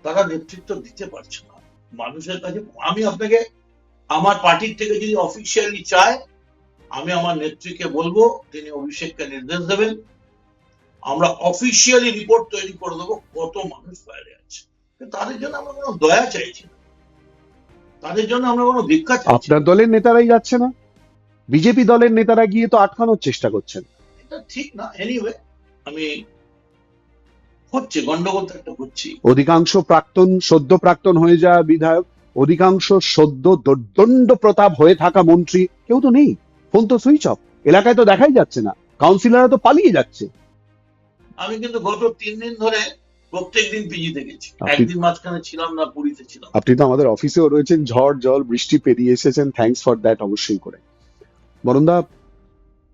তারা নেতৃত্ব দিতে পারছে না মানুষের কাছে। আমি আপনাকে আমার পার্টির থেকে যদি অফিসিয়ালি চায়, আমি আমার নেত্রীকে বলবো তিনি অভিষেককে নির্দেশ দেবেন, আমরা অফিসিয়ালি রিপোর্ট তৈরি করে দেবো কত মানুষ বাইরে আছে। তাদের জন্য আমরা কোনো দয়া চাইছি না, তাদের জন্য আমরা কোনো ভিক্ষা চাইছি না। আপনার দলের নেতারাই যাচ্ছে না, বিজেপি দলের নেতারা গিয়ে তো আটকানোর চেষ্টা করছেন। এটা ঠিক না। এনিওয়ে, আমি হচ্ছে গন্ডগোল তো একটা হচ্ছে। অধিকাংশ প্রাক্তন, সদ্য প্রাক্তন হয়ে যাওয়া বিধায়ক, অধিকাংশ সদ্য দণ্ড প্রতাপ হয়ে থাকা মন্ত্রী, কেউ তো নেই। ফোন তো সুইচ অফ, এলাকায় তো দেখাই যাচ্ছে না, কাউন্সিলররা তো পালিয়ে যাচ্ছে। আমি কিন্তু গত 3 দিন ধরে প্রত্যেকদিন পিজিতে গেছি, আপনি- একদিন মাঝখানে ছিলাম না, পুরীতে ছিলাম। আপনি তো আমাদের অফিসেও রয়েছেন, ঝড় জল বৃষ্টি পেরিয়ে এসেছেন, থ্যাঙ্কস ফর দ্যাট অবশ্যই করে। বরুণদা,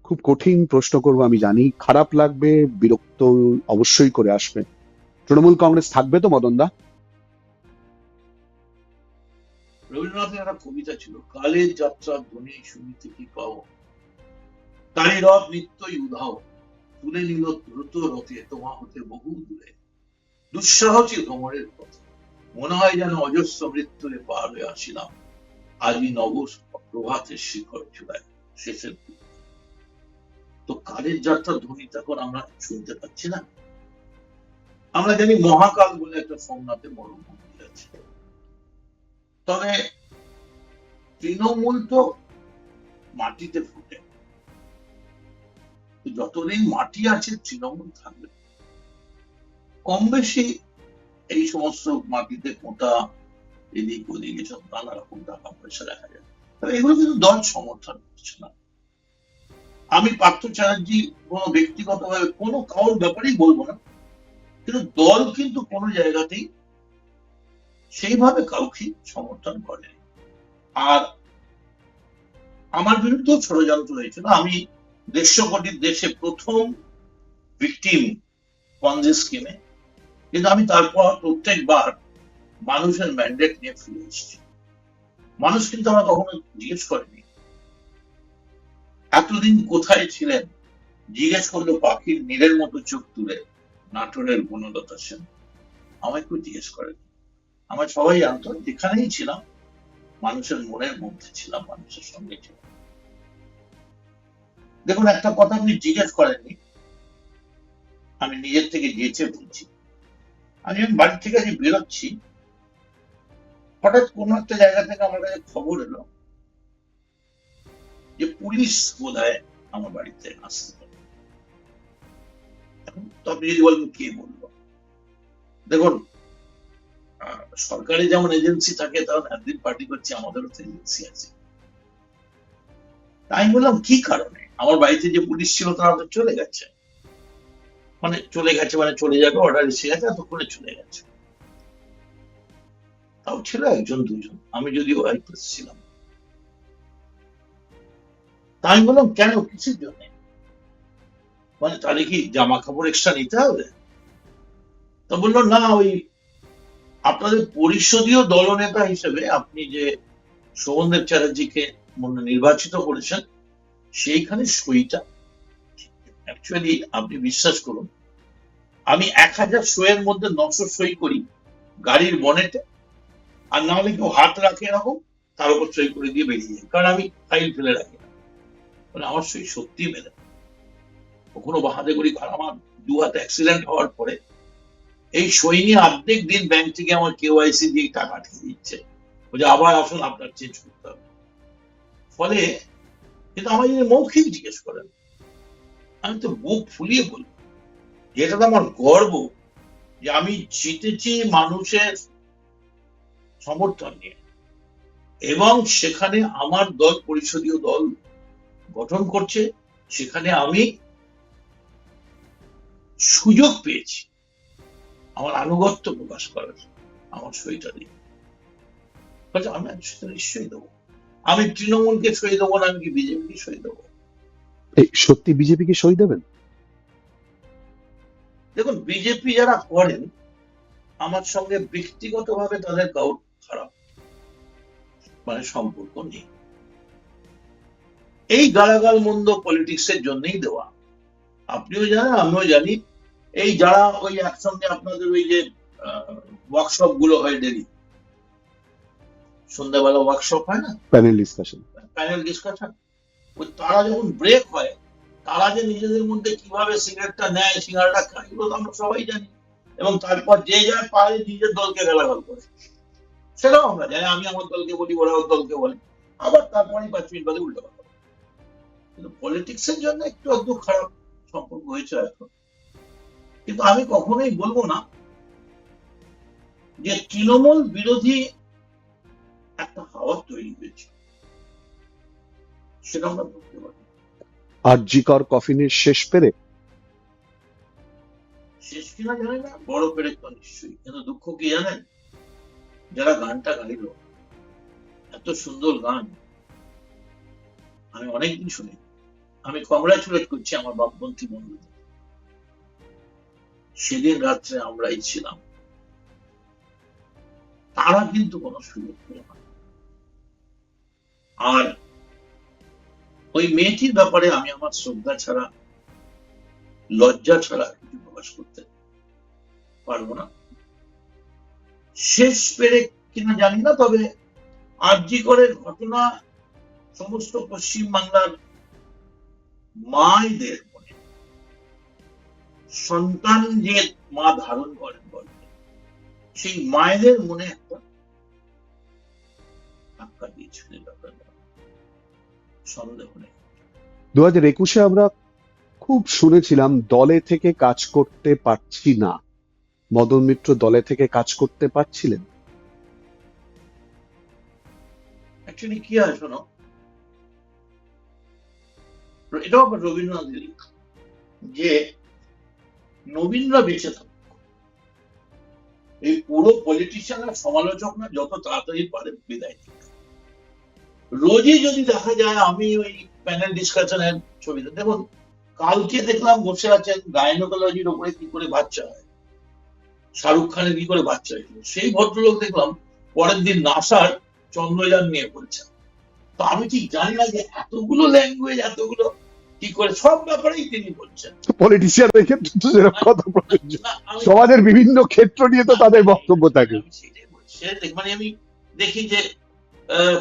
খুব কঠিন প্রশ্ন করবো আমি জানি, খারাপ লাগবে, বিরক্ত অবশ্যই করে আসবে। তৃণমূল কংগ্রেস থাকবে তো মদনদা? রবীন্দ্রনাথের একটা কবিতা ছিল, কালের যাত্রা ধ্বনি শুনিতে কি পাও, তারি রথ নিত্যই উধাও, তুলে নিল দ্রুত রথে তোমা হতে বহু দূরে, দুঃসাহসী ভ্রমণের পথে, মনে হয় যেন অজস্র মৃত্যুরে পার হয়ে আসিলাম, আজই নব প্রভাতের শিখর চূড়ায় শেষের দিকে। তো কালের যাত্রা ধ্বনি তখন আমরা শুনতে পাচ্ছি না। আমরা জানি মহাকাল বলে একটা সোমনাথে বড় মন্দির আছে, তবে তৃণমূল তো মাটিতে ফুটে, যতদিন মাটি আছে তৃণমূল থাকবে। কম বেশি এই সমস্ত মাটিতে পোঁতা এদিক ওদিক এসব নানা রকম টাকা পয়সা দেখা যায়, তবে এগুলো কিন্তু দল সমর্থন করছে না। আমি পার্থ চ্যাটার্জি কোনো ব্যক্তিগতভাবে কোনো কারোর ব্যাপারেই বলবো না, কিন্তু দল কিন্তু কোনো জায়গাতেই সেইভাবে কাউকে সমর্থন করে। আর আমার বিরুদ্ধেও ষড়যন্ত্র হয়েছিল। আমি 150 কোটির দেশে প্রথম ভিকটিম পঞ্জি স্কিমে, কিন্তু আমি তারপর প্রত্যেকবার মানুষের ম্যান্ডেট নিয়ে ফিরে এসেছি। মানুষ কিন্তু আমার কখনো জিজ্ঞেস করেনি এতদিন কোথায় ছিলেন জিজ্ঞেস করলো পাখির নীরের মতো চোখ তুলে নাটোরের বনলতা সেন। আমায় কেউ জিজ্ঞেস করেন, আমার সবাই জানতো যেখানেই ছিলাম মানুষের মনের মধ্যে ছিলাম, মানুষের সঙ্গে ছিলাম। দেখুন, একটা কথা আপনি জিজ্ঞেস করেননি, আমি নিজের থেকে গেছে বলছি। আমি যখন বাড়ি থেকে আজ বেরোচ্ছি, হঠাৎ কোনো একটা জায়গা থেকে আমার কাছে খবর এলো যে পুলিশ বোধহয় আমার বাড়িতে আসতে পারে। এখন তো আপনি যদি বলেন কে বলবো, দেখুন, সরকারি যেমন এজেন্সি থাকে তেমন একদিন পার্টি করছে, আমাদেরও তো এজেন্সি আছে। তাই বললাম কি কারণে আমার বাড়িতে যে পুলিশ ছিল তারা তো চলে গেছে, মানে চলে যাবে, অর্ডার এসে গেছে, এতক্ষণে চলে গেছে। তাও ছিল একজন দুজন, আমি যদিও আইপিএস ছিলাম। তাই বললাম কেন, কিসের জন্য, মানে তাহলে কি জামা কাপড় এক্সট্রা নিতে হবে? তা বললো না, ওই আপনাদের পরিষদীয় দলনেতা হিসেবে আপনি যে শোভনদেব চ্যাটার্জিকে নির্বাচিত করেছেন সেইখানে সইটা। অ্যাকচুয়ালি আপনি বিশ্বাস করুন, আমি 1000 সইয়ের মধ্যে 900 সই করি গাড়ির বনেটে, আর না হলে কেউ হাত রাখে এরকম, তার উপর সই করে দিয়ে বেরিয়ে যায়, কারণ আমি ফাইল ফেলে রাখি না। মানে আমার সই সত্যি মেলে, কখনো বাহাদে করি। আমার 2 হাতে অ্যাক্সিডেন্ট হওয়ার পরে এই সই নিয়ে অর্ধেক দিন ব্যাংক থেকে আমার কেওয়াইসি দিয়ে টাকা আটকে দিচ্ছে, বলছে আবার আসুন, আপনার চেঞ্জ করতে হবে। ফলে কিন্তু আমার যদি মৌখিক জিজ্ঞেস করেন, আমি তো বুক ফুলিয়ে বলবো, যেটা তো আমার গর্ব যে আমি জিতেছি মানুষের সমর্থন নিয়ে, এবং সেখানে আমার দল পরিষদীয় দল গঠন করছে, সেখানে আমি সুযোগ পেয়েছি আমার আনুগত্য প্রকাশ করার, আমার সইটা দিয়ে। আমি নিশ্চয়ই দেবো। আমি তৃণমূলকে সই দেবো না, আমি কি বিজেপিকে সই দেবো? সত্যি বিজেপিকে সই দেবেন? দেখুন, বিজেপি যারা করেন আমার সঙ্গে ব্যক্তিগতভাবে তাদের কাউর খারাপ মানে সম্পর্ক নেই, এই গালাগাল মন্দ পলিটিক্স এর জন্যই দেওয়া। আপনিও জানেন, আমিও জানি, এই যারা ওই একসঙ্গে আপনাদের ওই যে ওয়ার্কশপ গুলো হয় ডেলি, সন্ধ্যাবেলা ওয়ার্কশপ হয় না, প্যানেল ডিসকাশন, ওই তারা যখন ব্রেক হয়, তারা যে নিজেদের মধ্যে কিভাবে সিগারেটটা নেয়, সিগারেটটা খায়, এগুলো তো আমরা সবাই জানি। এবং তারপর যে যার পারে নিজের দলকে গালাগাল করে, সেটাও আমরা জানি। আমি আমার দলকে বলি, ওরা ওর দলকে বলে, আবার তারপরে 5 মিনিট বাদে উল্টো কথা। কিন্তু পলিটিক্স এর জন্য একটু আধটু খারাপ সম্পর্ক হয়েছে এখন। কিন্তু আমি কখনোই বলবো না যে তৃণমূল বিরোধী একটা হাওয়া তৈরি হয়েছে, সেটা আমরা বলতে পারি। আরজিকর কফিনের শেষ পেরে? শেষ কিনা জানি না, বড় পেরেক তো নিশ্চয়ই। কিন্তু দুঃখ কি জানেন, যারা গানটা গাইল, এত সুন্দর গান, আমি অনেকদিন শুনি। আমি কংগ্রাচুলেট করছি আমার বামপন্থী বন্ধুদের, সেদিন রাত্রে আমরাই ছিলাম, তারা কিন্তু কোনো সুযোগ পেল না। আর ওই মেয়েটির ব্যাপারে আমি আমার শ্রদ্ধা ছাড়া, লজ্জা ছাড়া কিছু প্রকাশ করতে পারবো না। শেষ পেরে কিনা জানি না, তবে আরজিকরের ঘটনা সমস্ত পশ্চিম বাংলার মায়েদের মনে, সন্তান যে মা ধারণ করেন বলতে, সেই মায়েদের মনে একটা ধাক্কা দিয়েছিল, সন্দেহ নেই। 2021-এ আমরা খুব শুনেছিলাম দলে থেকে কাজ করতে পারছি না। মদন মিত্র দলে থেকে কাজ করতে পারছিলেন? অ্যাকচুয়ালি কি হয় শোনো, এটাও আবার রবীন্দ্রনাথের লেখা, যে নবীনরা বেঁচে থাকুক, এই পুরো পলিটিশিয়ানরা, সমালোচকরা যত তাড়াতাড়ি পারে বিদায় দিক। রোজই যদি দেখা যায় আমি ওই প্যানেল ডিসকাশনের ছবিতে, দেখুন কালকে দেখলাম বসে আছেন গাইনোকোলজির উপরে কি করে বাচ্চা হয়, শাহরুখ খানের কি করে বাচ্চা হয়েছিল, সেই ভদ্রলোক দেখলাম পরের দিন নাসার চন্দ্রযান নিয়ে বলছেন। তো আমি ঠিক জানি না যে এতগুলো ল্যাঙ্গুয়েজ, এতগুলো কি করে, সব ব্যাপারেই তিনি বলছেন। পলিটিশিয়ানদের ক্ষেত্রে তো সেরকম কথা প্রযোজ্য। না আমি সমাজের বিভিন্ন ক্ষেত্র নিয়ে তো তাদের বক্তব্য থাকে। আমি সেটাই বলছি, মানে আমি দেখি যে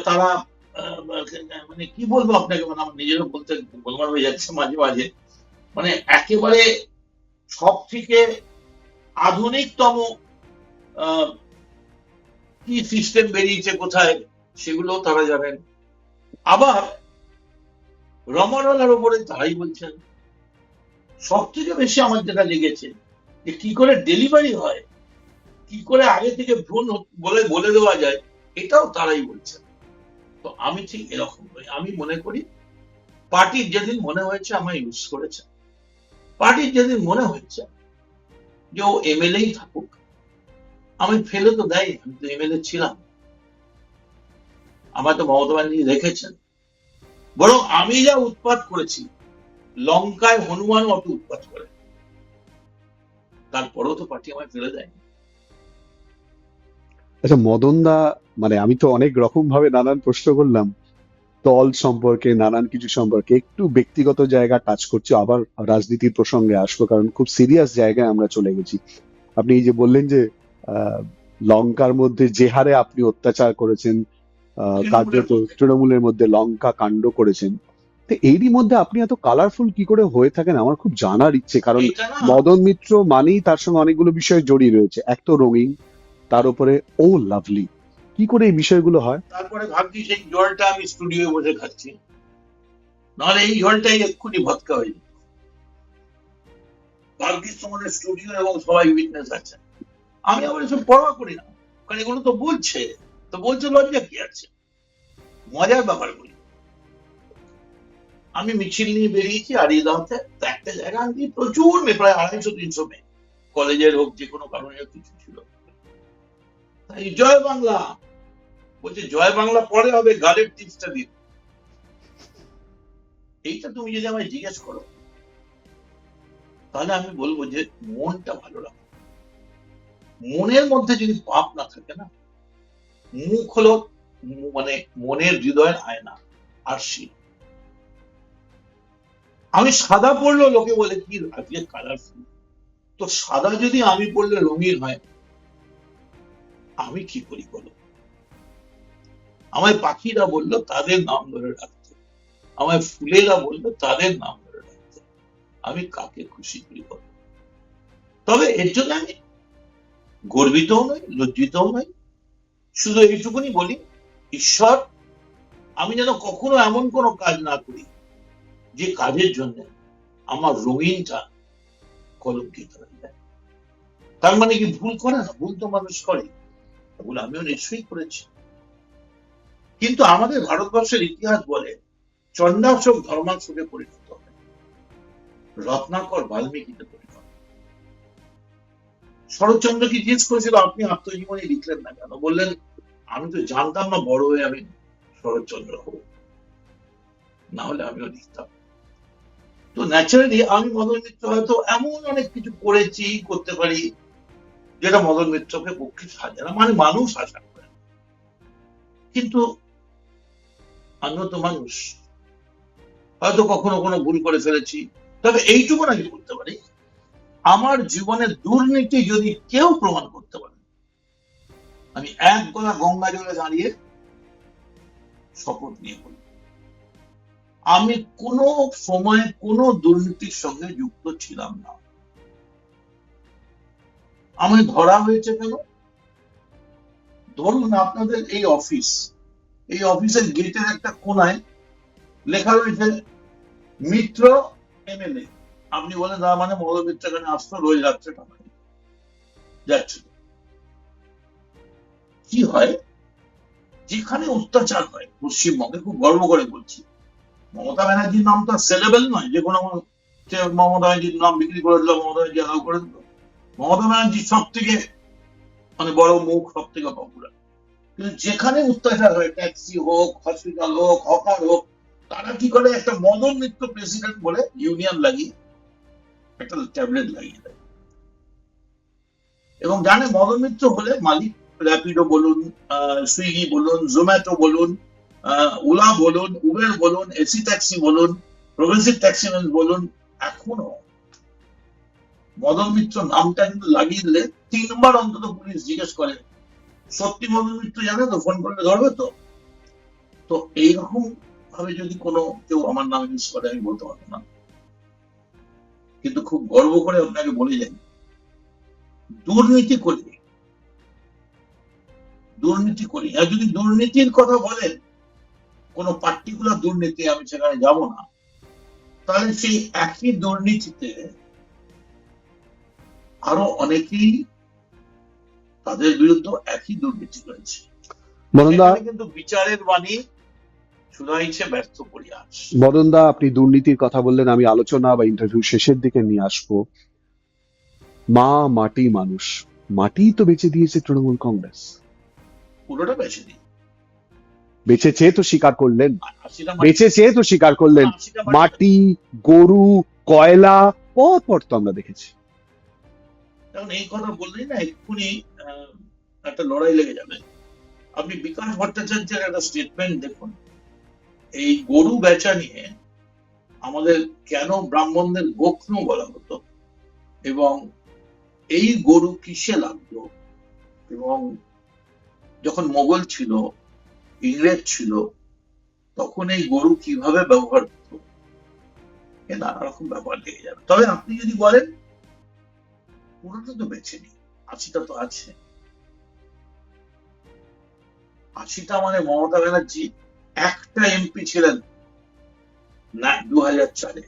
তারা মানে কি বলবো আপনাকে, মানে আমার নিজেরও বলতে গোলমাল হয়ে যাচ্ছে মাঝে মাঝে। মানে একেবারে সব থেকে আধুনিকতম আহ, কি সিস্টেম বেরিয়েছে কোথায়, সেগুলো তারা জানেন। আবার রমনালার উপরে তারাই বলছেন। সব থেকে বেশি আমার যেটা লেগেছে যে কি করে ডেলিভারি হয়, কি করে আগে থেকে ভ্রূণ বলে বলে দেওয়া যায়, এটাও তারাই বলছেন। তো আমি ঠিক এরকম নই। আমি মনে করি পার্টির যেদিন মনে হয়েছে আমায় ইউজ করেছে, পার্টির যেদিন মনে হয়েছে যে ও এমএলএই থাকুক, আমি ফেলে তো দেয়, আমি তো এমএলএ ছিলাম, আমার তো মমতা ব্যানার্জি রেখেছেন। বরং আমি যা উৎপাত করেছি, লঙ্কায় হনুমান অত উৎপাত করে, তারপরেও তো পার্টি আমায় ফেলে দেয়নি। আচ্ছা মদন দা, মানে আমি তো অনেক রকম ভাবে নানান প্রশ্ন করলাম দল সম্পর্কে, নানান কিছু সম্পর্কে, একটু ব্যক্তিগত জায়গা টাচ করছি, আবার রাজনীতির প্রসঙ্গে আসবো, কারণ খুব সিরিয়াস জায়গায় আমরা চলে গেছি। আপনি এই যে বললেন যে আহ, লঙ্কার মধ্যে যে হারে আপনি অত্যাচার করেছেন, তৃণমূলের কার্যত মধ্যে তৃণমূলের মধ্যে লঙ্কা কাণ্ড করেছেন, তো এরই মধ্যে আপনি এত কালারফুল কি করে হয়ে থাকেন আমার খুব জানার ইচ্ছে। কারণ এইটা না, মদন মিত্র মানেই তার সঙ্গে অনেকগুলো বিষয় জড়িয়ে রয়েছে, এক তো রঙিন, তার উপরে ও লাভলি, কি করে এই বিষয়গুলো হয়? তারপরে ভাবছি সেই জলটা আমি স্টুডিও বসে খাচ্ছি, নাহলে এই জলটাই এক্ষুনি ভদকা হয়ে যেত। ভাগ্যিস তোমাদের স্টুডিও এবং সবাই উইটনেস আছে। আমি আবার এসব পরোয়া করি না, কারণ এগুলো তো বলছে, তো বলছে, লজ্জা কি আছে, মজার ব্যাপার বলি। আমি মিছিল নিয়ে বেরিয়েছি আরিয়াদাতে, তো একটা জায়গা আমি প্রচুর মেয়ে, প্রায় 250-300 মেয়ে, কলেজের হোক, যে কোনো কারণে হোক, কিছু ছিল। তাই জয় বাংলা বলছে, জয় বাংলা পরে হবে, গালের টিপসটা দিন। এইটা তুমি যদি আমায় জিজ্ঞেস করো, তাহলে আমি বলবো যে মনটা ভালো রাখো। মনের মধ্যে যদি পাপ না থাকে না, মুখ হলো মানে মনের হৃদয়ের আয়না, আর সে আমি সাদা পড়লেও লোকে বলে কি আজকে কালারফুল, তো সাদা যদি আমি পড়লে রঙিন হয়, আমি কি করি বলো? আমায় পাখিরা বললো তাদের নাম ধরে রাখতে, আমায় ফুলেরা বললো তাদের নাম ধরে রাখতে, আমি কাকে খুশি করি বলো? তবে এর জন্য আমি গর্বিতও নই, লজ্জিতও নই। শুধু এইটুকুনি বলি, ঈশ্বর, আমি যেন কখনো এমন কোনো কাজ না করি যে কাজের জন্য আমার রঙিনটা কলঙ্কিত হয়ে যায়। তার মানে কি ভুল করে না? ভুল তো মানুষ করে, ভুল আমিও নিশ্চয়ই করেছি। কিন্তু আমাদের ভারতবর্ষের ইতিহাস বলে চণ্ডাশোক ধর্মাশোকে পরিণত হয়, রত্নাকর বাল্মীকিতে পরিণত হয়। শরৎচন্দ্রকে জিজ্ঞেস করেছিল আপনি আত্মজীবনী লিখলেন না কেন? বললেন আমি তো জানতাম না বড় হয়ে আমি শরৎচন্দ্র হব, না হলে আমিও লিখতাম। তো ন্যাচারালি আমি মদন মিত্র হয়তো এমন অনেক কিছু করেছি, করতে পারি, যেটা মদন মিত্রকে পক্ষে সাজে না, মানে মানুষ আশা করে। কিন্তু আমিও তো মানুষ, হয়তো কখনো কোনো ভুল করে ফেলেছি। তবে এইটুকু আমি বলতে পারি, আমার জীবনে দুর্নীতি যদি কেউ প্রমাণ করতে পারে, আমি এক গলা গঙ্গা জলে দাঁড়িয়ে শপথ নিয়ে বলি আমি কোনো সময় কোনো দুর্নীতির সঙ্গে যুক্ত ছিলাম না। আমি ধরা হয়েছে কেন? ধরুন আপনাদের এই অফিস, এই অফিসের গেটের একটা কোনায় লেখা রয়েছে মিত্র এমএলএ। আপনি বলেন তার মানে মদন মিত্র এখানে আসতো রোজ রাত্রে টাকা যাচ্ছে। কি হয়, যেখানে অত্যাচার হয় পশ্চিমবঙ্গে, খুব গর্ব করে বলছি, মমতা ব্যানার্জির নাম তো সেলেবেল নয়, যে কোনো মমতা ব্যানার্জির নাম বিক্রি করে দিল, মমতা ব্যানার্জি অ্যালাউ করে দিল। মমতা ব্যানার্জি সব থেকে মানে বড় মুখ, সব থেকে পপুলার। কিন্তু যেখানে অত্যাচার হয়, ট্যাক্সি হোক, হসপিটাল হোক, হকার হোক, তারা কি করে একটা মদন মিত্র প্রেসিডেন্ট বলে ইউনিয়ন লাগিয়ে একটা ট্যাবলেট লাগিয়ে দেয়, এবং জানে মদন মিত্র হলে মালিক র্যাপিডো বলুন, সুইগি বলুন, জোম্যাটো বলুন, ওলা বলুন, উবের বলুন, এসি ট্যাক্সি বলুন, প্রগ্রেসিভ ট্যাক্সি বলুন, এখনো মদন মিত্র নামটা কিন্তু লাগিয়ে দিলে 3 বার অন্তত পুলিশ জিজ্ঞেস করে সত্যি মদন মিত্র জানে তো, ফোন করলে ধরবে তো। তো এইরকম ভাবে যদি কোনো কেউ আমার নাম ইউজ করে আমি বলতে পারবো না, কিন্তু খুব গর্ব করে আপনাকে বলে যাই, দুর্নীতি করি, দুর্নীতি করি। আর যদি দুর্নীতির কথা বলেন, কোন পার্টিকুলার দুর্নীতি, আমি সেখানে যাব না, তাহলে সেই একই দুর্নীতিতে আরো অনেকেই, তাদের বিরুদ্ধে একই দুর্নীতি রয়েছে। মদনদা, সেখানে কিন্তু বিচারের বাণী শুনাইছে ব্যর্থ পরিহাস। মদনদা, আপনি দুর্নীতির কথা বললেন, আমি আলোচনা বা ইন্টারভিউ শেষের দিকে নিয়ে আসবো। মা, মাটি, মানুষ, মাটি তো বেঁচে দিয়েছে তৃণমূল কংগ্রেস। পুরোটা বেছে দিই। বেঁচেছে তো স্বীকার করলেন, 80টা বেঁচেছে তো স্বীকার করলেন। 80টা মাটি, গরু, কয়লা পর পর তো আমরা দেখেছি। এখন এই কথা বললেই না এক্ষুনি একটা লড়াই লেগে যাবে। আপনি বিকাশ ভট্টাচার্যের একটা স্টেটমেন্ট দেখুন, এই গরু বেচা নিয়ে আমাদের কেন ব্রাহ্মণদের গোখ্ন বলা হতো, এবং এই গরু কিসে লাগলো, এবং যখন মোগল ছিল, ইংরেজ ছিল, তখন এই গরু কিভাবে ব্যবহার হতো, এ নানা রকম ব্যাপার লেগে যাবে। তবে আপনি যদি বলেন পুরোটা তো বেছে নি, 80টা তো আছে। 80টা মানে মমতা ব্যানার্জি একটা এমপি ছিলেন না 2004-এ।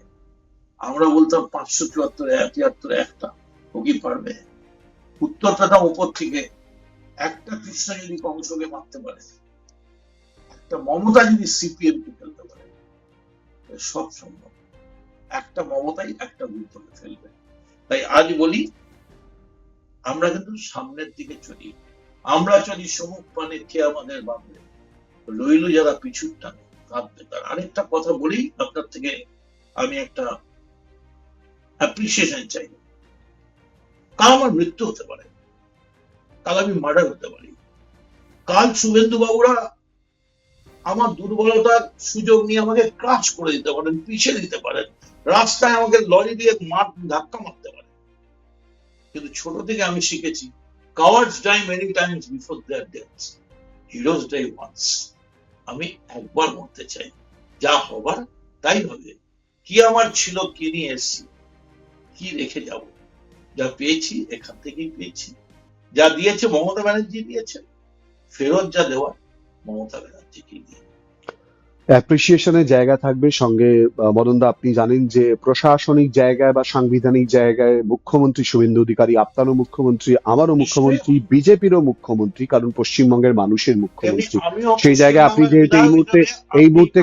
আমরা বলতাম 574 একটা, ও কি পারবে? উত্তরটা উপর থেকে, একটা কৃষ্ণ যদি কংসকে মারতে পারে, একটা মমতা যদি সিপিএম কে ফেলতে পারে, সব সম্ভব। একটা মমতাই একটা গুরুত্বকে ফেলবে। তাই আজ বলি, আমরা কিন্তু সামনের দিকে চলি, আমরা চলি সমুখ পানে, কে আমাদের বাঁধবে, রইল যারা পিছুর টানে কাঁদবে তার। আরেকটা কথা বলি আপনার থেকে, আমি একটা অ্যাপ্রিসিয়েশন চাই। কাল আমার মৃত্যু হতে পারে, কাল আমি মার্ডার হতে পারি, কাল শুভেন্দু বাবুরা আমার দুর্বলতার সুযোগ নিয়ে আমাকে ক্রাশ করে দিতে পারেন, পিছিয়ে দিতে পারেন, রাস্তায় আমাকে লরি দিয়ে ধাক্কা মারতে পারেন। কিন্তু ছোট থেকে আমি শিখেছি, cowards die many times before their deaths, heroes die once. আমি একবার মরতে চাই, যা হবার তাই হবে। কি আমার ছিল, কি নিয়ে এসেছি, কি রেখে যাব, যা পেয়েছি এখান থেকেই পেয়েছি। যা দিয়েছে মমতা ব্যানার্জি দিয়েছে, ফেরত যা দেওয়ার মমতা ব্যানার্জিকে দিয়ে। অ্যাপ্রিসিয়েশনের জায়গা থাকবে সঙ্গে। মদনদা, আপনি জানেন যে প্রশাসনিক জায়গায় বা সাংবিধানিক জায়গায় মুখ্যমন্ত্রী শুভেন্দু অধিকারী, আপনারও মুখ্যমন্ত্রী, আমারও মুখ্যমন্ত্রী, বিজেপিরও মুখ্যমন্ত্রী, কারণ পশ্চিমবঙ্গের মানুষের মুখ্যমন্ত্রী। সেই জায়গায় আপনি যেহেতু এই মুহূর্তে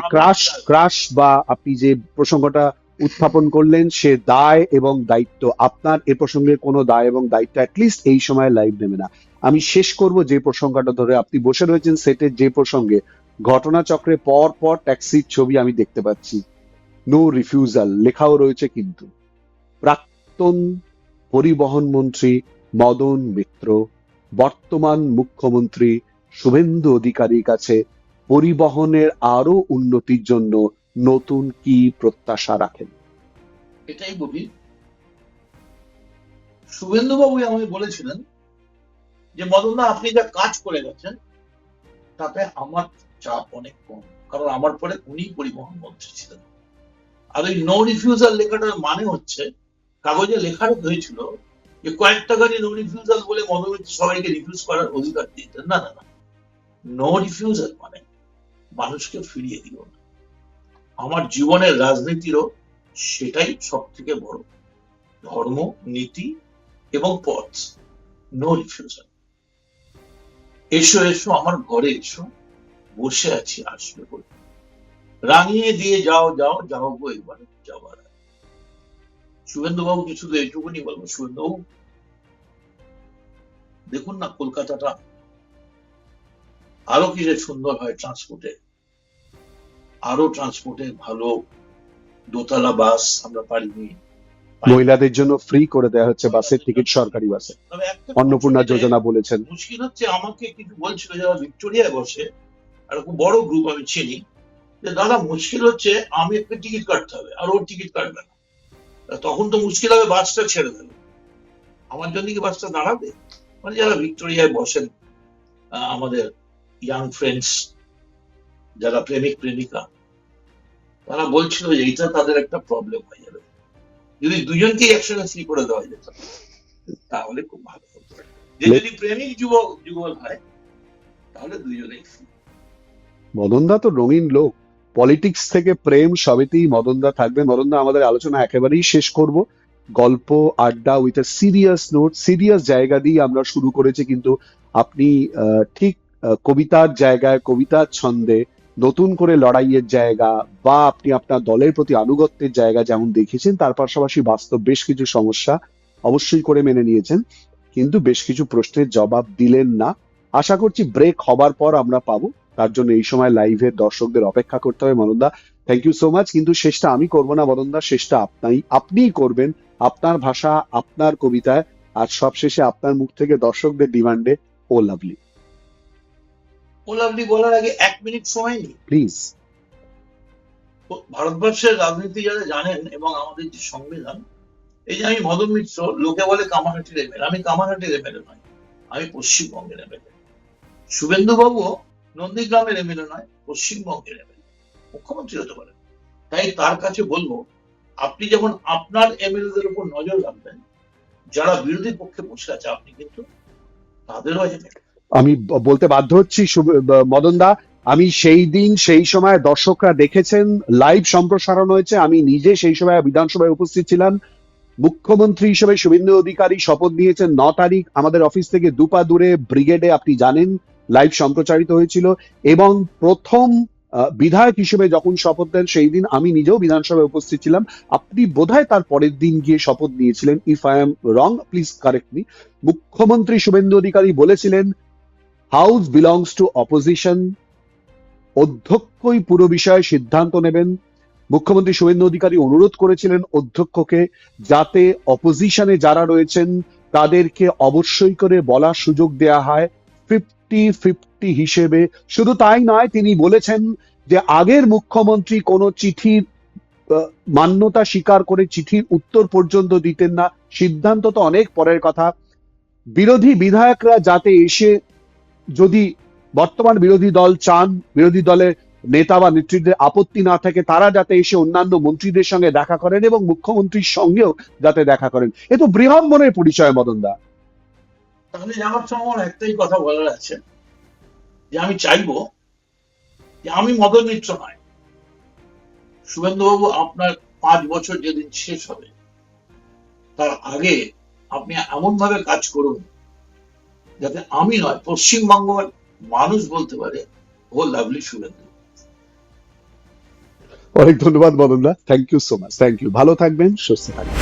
ক্রাশ বা আপনি যে প্রসঙ্গটা উত্থাপন করলেন, সে দায় এবং দায়িত্ব আপনার। এ প্রসঙ্গে কোনো দায় এবং দায়িত্ব অ্যাটলিস্ট এই সময় লাইভ নেবে না। আমি শেষ করব যে প্রসঙ্গটা ধরে, আপনি বসে রয়েছেন সেটের, যে প্রসঙ্গে ঘটনাচক্রে পর পর ট্যাক্সির ছবি আমি দেখতে পাচ্ছি, নো রিফিউজাল লেখাও রয়েছে, কিন্তু প্রাক্তন পরিবহন মন্ত্রী মদন মিত্র বর্তমান মুখ্যমন্ত্রী শুভেন্দু অধিকারীর কাছে পরিবহনের আরো উন্নতির জন্য নতুন কি প্রত্যাশা রাখেন? এটাই বলি, শুভেন্দু বাবু আমাকে বলেছিলেন যে মদনদা আপনি যা কাজ করে গেছেন তাতে আমার চাপ অনেক কম, কারণ আমার পরে উনি পরিবহন মন্ত্রী ছিলেন। আর ওই নো রিফিউজাল লেখাটার মানে হচ্ছে, কাগজে লেখা হয়েছিল যে কয়েকটা গাড়ি নো রিফিউজাল বলে মদন মিত্র সবাইকে রিফিউজ করার অধিকার দিতেন। না না না, নো রিফিউজাল মানে মানুষকে ফিরিয়ে দিও না। আমার জীবনের রাজনীতিরও সেটাই সব থেকে বড় ধর্ম, নীতি এবং পথ। No refusal. এসো এসো আমার ঘরে এসো, বসে আছি আসবে বলে, রাঙিয়ে দিয়ে যাও যাও যাও গো এবার যাবার। শুভেন্দু বাবু কিছু তো এইটুকুনি বলবো, শুভেন্দু বাবু দেখুন না কলকাতাটা আরো কি যে সুন্দর হয় ট্রান্সপোর্টে, আরো ট্রান্সপোর্টে ভালো দোতলা বাস আমরা পারিনি। মহিলাদের জন্য ফ্রি করে দেওয়া হচ্ছে বাসের টিকিট, সরকারি বাসে। অন্নপূর্ণা যোজনা বলেছেন। মুশকিল হচ্ছে, আমাকে কিছু বলছিল যারা ভিক্টোরিয়ায় বসে, একটা খুব বড় গ্রুপ আমি চিনি, যে দাদা মুশকিল হচ্ছে আমি একটা টিকিট কাটতে হবে আর ওর টিকিট কাটবে না, তখন তো মুশকিল হবে, বাসটা ছেড়ে দেবে, আমার জন্য কি বাসটা দাঁড়াবে? মানে যারা ভিক্টোরিয়ায় বসেন আমাদের ইয়াং ফ্রেন্ডস, যারা প্রেমিক প্রেমিকা, তারা বলছিল যে এইটা তাদের একটা প্রবলেম হয়ে যাবে, যদি দুজনকেই একসঙ্গে ফ্রি করে দেওয়া যেত তাহলে খুব ভালো হতো। যে যদি প্রেমিক যুবক যুগল হয় তাহলে দুজনেই free। মদনদা তো রঙিন লোক, পলিটিক্স থেকে প্রেম সবেতেই মদনদা থাকবেন। মদনদা, আমাদের আলোচনা একেবারেই শেষ করব। গল্প আড্ডা with a serious note, serious জায়গা দিয়ে আমরা শুরু করেছি, কিন্তু আপনি ঠিক কবিতার জায়গায়, কবিতার ছন্দে নতুন করে লড়াইয়ের জায়গা বা আপনি আপনার দলের প্রতি আনুগত্যের জায়গা যেমন দেখেছেন, তার পাশাপাশি বাস্তব বেশ কিছু সমস্যা অবশ্যই করে মেনে নিয়েছেন, কিন্তু বেশ কিছু প্রশ্নের জবাব দিলেন না। আশা করছি ব্রেক হবার পর আমরা পাবো, তার জন্য এই সময় লাইভের দর্শকদের অপেক্ষা করতে হবে। মদনদা, থ্যাংক ইউ সো মাচ। কিন্তু শেষটা আমি করবো না মদনদা, শেষটা আপনিই করবেন, আপনার ভাষা, আপনার কবিতায়, আর সবশেষে আপনার মুখ থেকে দর্শকদের ডিমান্ডে ও লাভলি। ও লাভলি বলার আগে 1 মিনিট সময় নেই। প্লিজ। ভারতবর্ষের রাজনীতি যারা জানেন এবং আমাদের যে সংবিধান, এই যে আমি মদন মিত্র, লোকে বলে কামারহাটির এমএলএ, আমি কামারহাটির এমএলএ নয়, আমি পশ্চিমবঙ্গের এমএলএ। শুভেন্দু বাবু নন্দীগ্রামের এমএলএ নয়, পশ্চিমবঙ্গের এমএলএ, মুখ্যমন্ত্রী হতে পারেন। তাই তার কাছে বলবো, আপনি যেমন আপনার এমএলএদের উপর নজর রাখবেন, যারা বিরোধী পক্ষে বসে আছে আপনি কিন্তু তাদেরও এমএলএ। আমি বলতে বাধ্য হচ্ছি মদনদা, আমি সেই দিন সেই সময় দর্শকরা দেখেছেন, লাইভ সম্প্রসারণ হয়েছে, আমি নিজে সেই সময় বিধানসভায় উপস্থিত ছিলাম। মুখ্যমন্ত্রী হিসেবে শুভেন্দু অধিকারী শপথ নিয়েছেন 9 তারিখ, আমাদের অফিস থেকে দুপা দূরে ব্রিগেডে, আপনি জানেন, লাইভ সম্প্রচারিত হয়েছিল। এবং প্রথম বিধায়ক হিসেবে যখন শপথ দেন সেই দিন আমি নিজেও বিধানসভায় উপস্থিত ছিলাম। আপনি বোধহয় তার পরের দিন গিয়ে শপথ নিয়েছিলেন, if I am wrong please correct me. মুখ্যমন্ত্রী শুভেন্দু অধিকারী বলেছিলেন, হাউস বিলংস টু অপোজিশন, অধ্যক্ষই পুরো বিষয়ে সিদ্ধান্ত নেবেন। মুখ্যমন্ত্রী শুভেন্দু অধিকারী অনুরোধ করেছিলেন অধ্যক্ষকে যাতে অপোজিশনে যারা রয়েছেন তাদেরকে অবশ্যই করে বলার সুযোগ দেয়া হয় 50-50 হিসেবে। শুধু তাই নয়, তিনি বলেছেন যে আগের মুখ্যমন্ত্রী কোনো চিঠির মান্যতা স্বীকার করে চিঠির উত্তর পর্যন্ত দিতেন না, সিদ্ধান্ত তো অনেক পরের কথা। বিরোধী বিধায়করা যাতে এসে, যদি বর্তমান বিরোধী দল চান, বিরোধী দলের নেতা বা নেত্রীদের আপত্তি না থাকে, তারা যাতে এসে অন্যান্য মন্ত্রীদের সঙ্গে দেখা করেন এবং মুখ্যমন্ত্রীর সঙ্গেও যাতে দেখা করেন। এ তো বৃহৎ মনের পরিচয় মদনদা। তাহলে যাওয়ার সময় আমার একটাই কথা বলার আছে, যে আমি চাইবো যে আমি মদন মিত্র নয়, শুভেন্দুবাবু আপনার 5 বছর যেদিন শেষ হবে তার আগে আপনি এমন ভাবে কাজ করুন যাতে আমি নয়, পশ্চিমবঙ্গের মানুষ বলতে পারে ও লাভলি শুভেন্দু। অনেক ধন্যবাদ মদনদা, thank you so much, thank you. ভালো থাকবেন, সুস্থ থাকবেন।